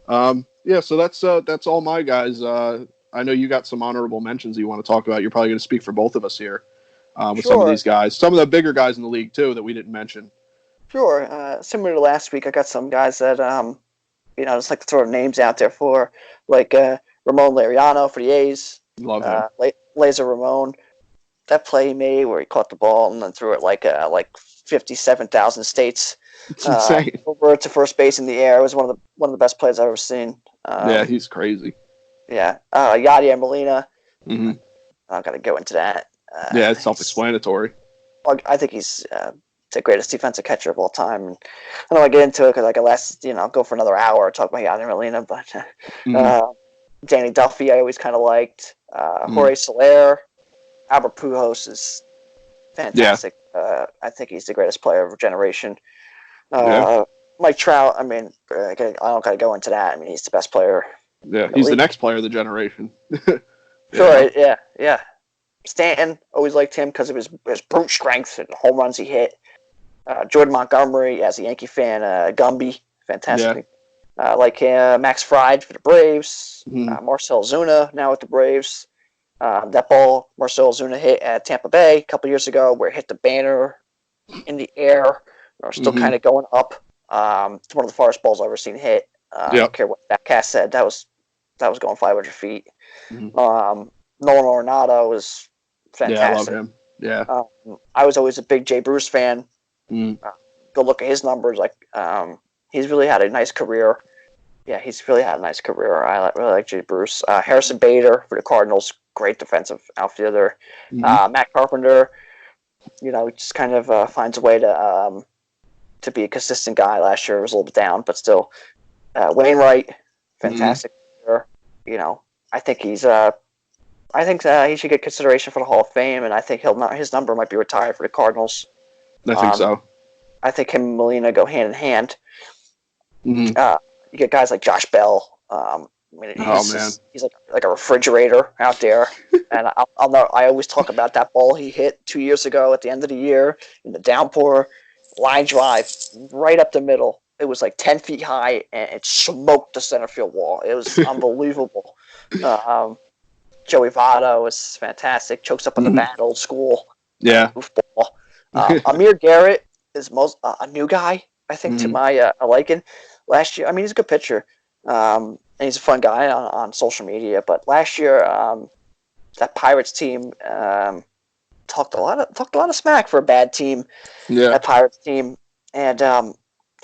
So that's all my guys. I know you got some honorable mentions you want to talk about. You're probably going to speak for both of us here with some of these guys, some of the bigger guys in the league too that we didn't mention. Sure. Similar to last week, I got some guys that just like to throw names out there for, like Ramon Laureano for the A's. Love him. Laser Ramon. That play he made where he caught the ball and then threw it like 57,000 states. It's insane. Over to first base in the air. It was one of the best plays I've ever seen. Yeah, he's crazy. Yeah. Yadier Molina. Mm-hmm. I got to go into that. Yeah, it's self-explanatory. I think he's the greatest defensive catcher of all time. And I don't want to get into it because I could go for another hour talk about Yadier Molina. But Danny Duffy I always kind of liked. Jorge Soler. Albert Pujols is fantastic. Yeah. I think he's the greatest player of a generation. Mike Trout, I mean, I don't got to go into that. I mean, he's the best player. Yeah, he's the next player of the generation. Sure, yeah. Stanton, always liked him because of his brute strength and home runs he hit. Jordan Montgomery, as a Yankee fan, Gumby, fantastic. Yeah. Max Fried for the Braves. Marcell Ozuna, now with the Braves. That ball Marcell Ozuna hit at Tampa Bay a couple years ago where it hit the banner in the air or still kind of going up. It's one of the farthest balls I've ever seen hit. I don't care what that cast said. That was going 500 feet. Nolan Arenado was fantastic. Yeah, I love him. Yeah. I was always a big Jay Bruce fan. Go look at his numbers. He's really had a nice career. Yeah, he's really had a nice career. I really like Jay Bruce. Harrison Bader for the Cardinals, great defensive outfielder. Matt Carpenter, he just kind of finds a way to be a consistent guy. Last year was a little bit down, but still. Wainwright, fantastic player. I think he should get consideration for the Hall of Fame, and I think his number might be retired for the Cardinals. I think so. I think him and Molina go hand in hand. You get guys like Josh Bell. He's like a refrigerator out there, and I'll know. I always talk about that ball he hit 2 years ago at the end of the year in the downpour, line drive right up the middle. It was like 10 feet high, and it smoked the center field wall. It was unbelievable. Joey Votto was fantastic. Chokes up on the bat, old school. Yeah. Goofball. Amir Garrett is a new guy, I think, to my liking. Last year, I mean, he's a good pitcher, and he's a fun guy on social media. But last year, that Pirates team talked a lot of smack for a bad team. Yeah. That Pirates team, and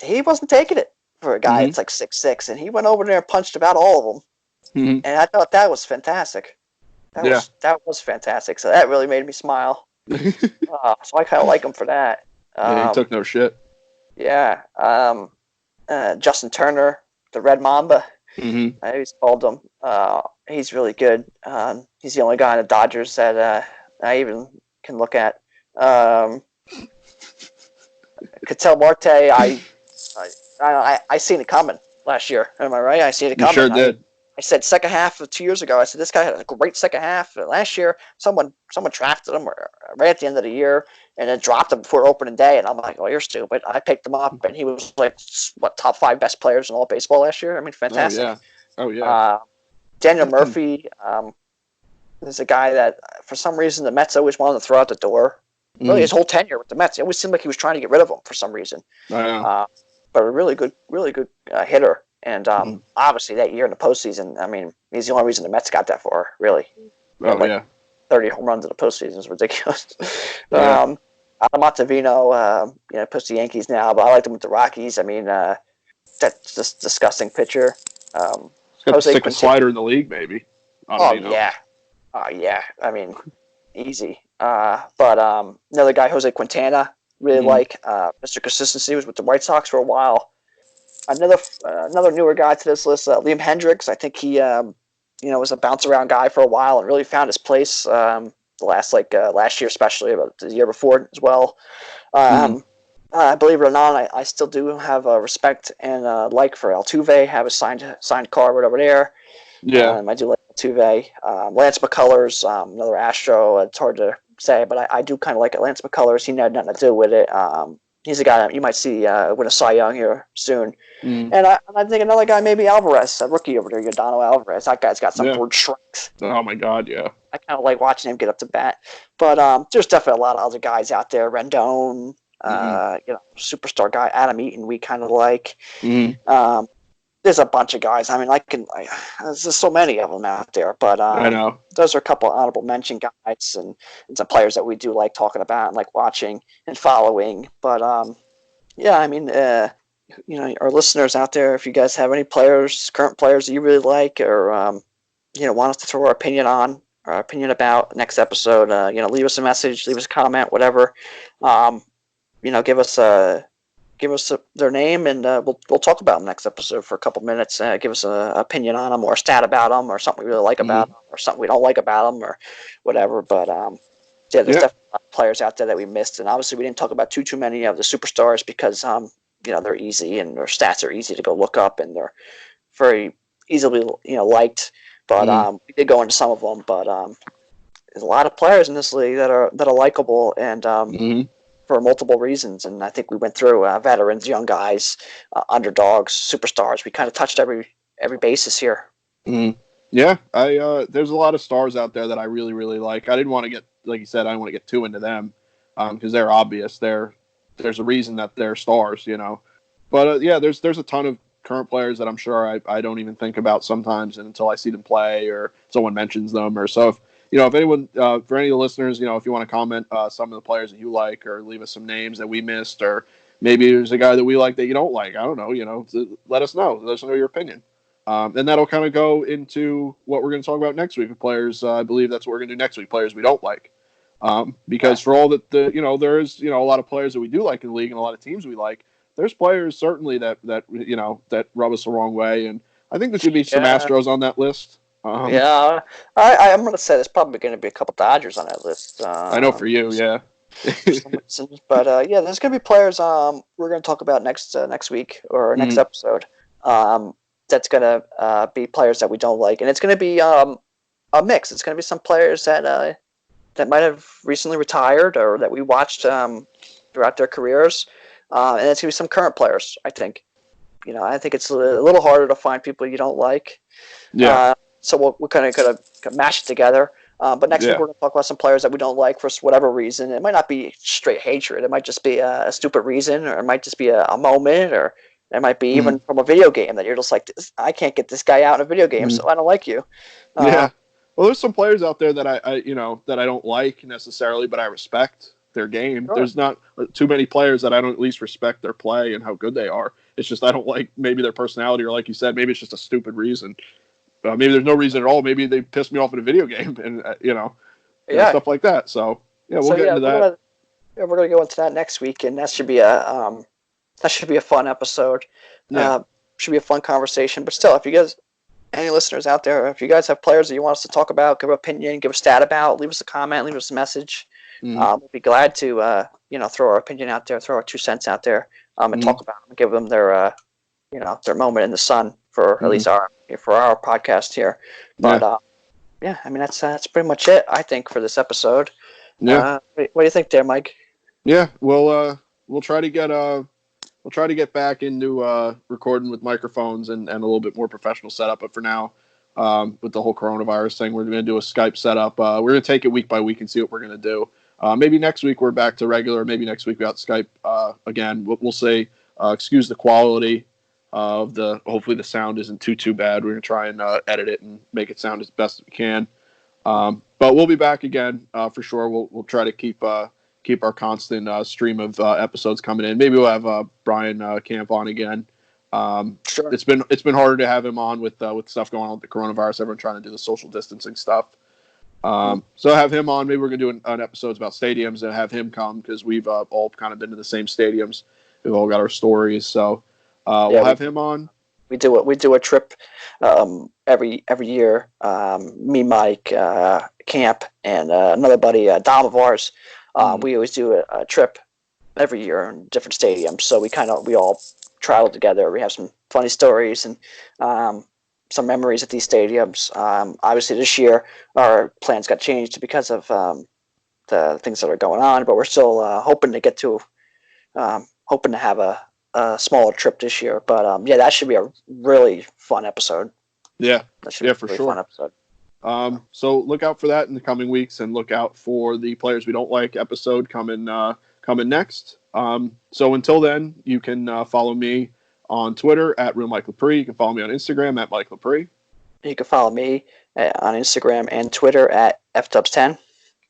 he wasn't taking it. for a guy Mm-hmm. that's like 6'6", and he went over there and punched about all of them. Mm-hmm. And I thought that was fantastic. Yeah. That was fantastic. So that really made me smile. So I kind of like him for that. Yeah, he Um, took no shit. yeah. Justin Turner, the Red Mamba. Mm-hmm. I always called him. He's really good. He's the only guy in the Dodgers that I even can look at. Ketel Marte, I seen it coming last year. Am I right? I seen it You coming. sure did. I said second half of 2 years ago. I said this guy had a great second half. Last year, someone drafted him right at the end of the year and then dropped him before opening day. And I'm like, oh, you're stupid. I picked him up, and he was like, what, top 5 best players in all baseball last year? I mean, Oh fantastic. yeah. Oh yeah. Daniel Murphy is a guy that for some reason the Mets always wanted to throw out the door. Really, his whole tenure with the Mets, it always seemed like he was trying to get rid of him for some reason. I know. But a really good hitter. And obviously that year in the postseason, I mean, he's the only reason the Mets got that far, really. Oh yeah. 30 home runs in the postseason is ridiculous. Yeah. Adam Ottavino, puts the Yankees now, but I liked him with the Rockies. I mean, that's just disgusting pitcher. He's got the sickest slider in the league, maybe. Yeah. Oh yeah. I mean, easy. But another guy, Jose Quintana, really like. Mr. Consistency was with the White Sox for a while. Another newer guy to this list, Liam Hendricks. I think he, was a bounce around guy for a while and really found his place. The last year, especially, but the year before as well. Believe it or not, I still do have respect and like for Altuve. Have a signed card right over there. Yeah. I do like Altuve. Lance McCullers, another Astro. It's hard to say, but I do kind of like it. Lance McCullers. He had nothing to do with it. He's a guy that you might see win a Cy Young here soon. And I think another guy, maybe Alvarez, a rookie over there, Yordano Alvarez. That guy's got some brute strength. Oh my God, yeah. I kind of like watching him get up to bat. But there's definitely a lot of other guys out there. Rendon, superstar guy Adam Eaton. We kind of like. There's a bunch of guys. I mean, there's just so many of them out there. But I know. Those are a couple of honorable mention guys and some players that we do like talking about and like watching and following. But I mean, our listeners out there, if you guys have any current players that you really like, or want us to throw our opinion on, or our opinion about next episode, leave us a message, leave us a comment, whatever. Give us their name, and we'll talk about them next episode for a couple minutes. Give us an opinion on them, or a stat about them, or something we really like about them, or something we don't like about them, or whatever. But there's definitely a lot of players out there that we missed, and obviously we didn't talk about too many of the superstars because they're easy and their stats are easy to go look up, and they're very easily liked. But we did go into some of them. But there's a lot of players in this league that are likable and. For multiple reasons, and I think we went through veterans, young guys, underdogs, superstars. We kind of touched every basis here. Yeah, there's a lot of stars out there that I really, really like. I didn't want to get, like you said, I didn't want to get too into them because they're obvious. There's a reason that they're stars, But there's a ton of current players that I'm sure I don't even think about sometimes, and until I see them play or someone mentions them or so. If anyone, for any of the listeners, if you want to comment some of the players that you like, or leave us some names that we missed, or maybe there's a guy that we like that you don't like, I don't know, let us know. Let us know your opinion. And that'll kind of go into what we're going to talk about next week with players. I believe that's what we're going to do next week, players we don't like. Because for all that, there is, a lot of players that we do like in the league and a lot of teams we like. There's players certainly that rub us the wrong way. And I think there should be some Astros on that list. I'm going to say there's probably going to be a couple Dodgers on that list. I know for you, yeah. But there's going to be players we're going to talk about next week or next episode. That's going to be players that we don't like, and it's going to be a mix. It's going to be some players that might have recently retired or that we watched throughout their careers, and it's going to be some current players. I think, I think it's a little harder to find people you don't like. Yeah. So we're kind of going to mash it together. But next week we're going to talk about some players that we don't like for whatever reason. It might not be straight hatred. It might just be a stupid reason, or it might just be a moment, or it might be even from a video game that you're just like, I can't get this guy out in a video game, so I don't like you. Well, there's some players out there that I don't like necessarily, but I respect. their game. Sure. There's not too many players that I don't at least respect their play and how good they are. It's just I don't like maybe their personality, or like you said, maybe it's just a stupid reason. Maybe there's no reason at all. Maybe they pissed me off in a video game, and Yeah. stuff like that. So we'll So get yeah, into that. we're gonna go into that next week, and that should be a fun episode. Yeah. Should be a fun conversation. But still, if you guys, any listeners out there, if you guys have players that you want us to talk about, give an opinion, give a stat about, leave us a comment, leave us a message. We'll be glad to throw our opinion out there, throw our 2 cents out there, and talk about them, give them their their moment in the sun for at least our podcast here. But I mean that's pretty much it, I think, for this episode. Yeah. What do you think there, Mike? Yeah. We'll try to get back into recording with microphones and a little bit more professional setup. But for now, with the whole coronavirus thing, we're going to do a Skype setup. We're going to take it week by week and see what we're going to do. Maybe next week we're back to regular. Maybe next week we got Skype again. We'll say excuse the quality of hopefully the sound isn't too bad. We're going to try and edit it and make it sound as best as we can. But we'll be back again for sure. We'll try to keep our constant stream of episodes coming in. Maybe we'll have Brian Camp on again. Sure. It's been harder to have him on with stuff going on with the coronavirus. Everyone trying to do the social distancing stuff. So have him on. Maybe we're gonna do an episodes about stadiums and have him come because we've all kind of been to the same stadiums. We've all got our stories. So we'll have him on. We do a trip every year. Me, Mike, Camp, and another buddy, Dom of ours. We always do a trip every year in different stadiums. So we all travel together. We have some funny stories and some memories at these stadiums. Obviously, this year our plans got changed because of the things that are going on, but we're still hoping to have a smaller trip this year. But that should be a really fun episode. Yeah, that should be for really sure. Fun episode. So look out for that in the coming weeks, and look out for the Players We Don't Like episode coming next. So until then, you can follow me on Twitter at Real Mike Lepre. You can follow me on Instagram at Mike Lepre. You can follow me on Instagram and Twitter at FDubs10.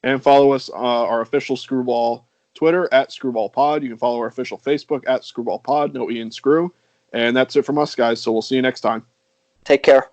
And follow us our official Screwball Twitter at Screwball Pod. You can follow our official Facebook at Screwball Pod. No E and Screw. And that's it from us, guys. So we'll see you next time. Take care.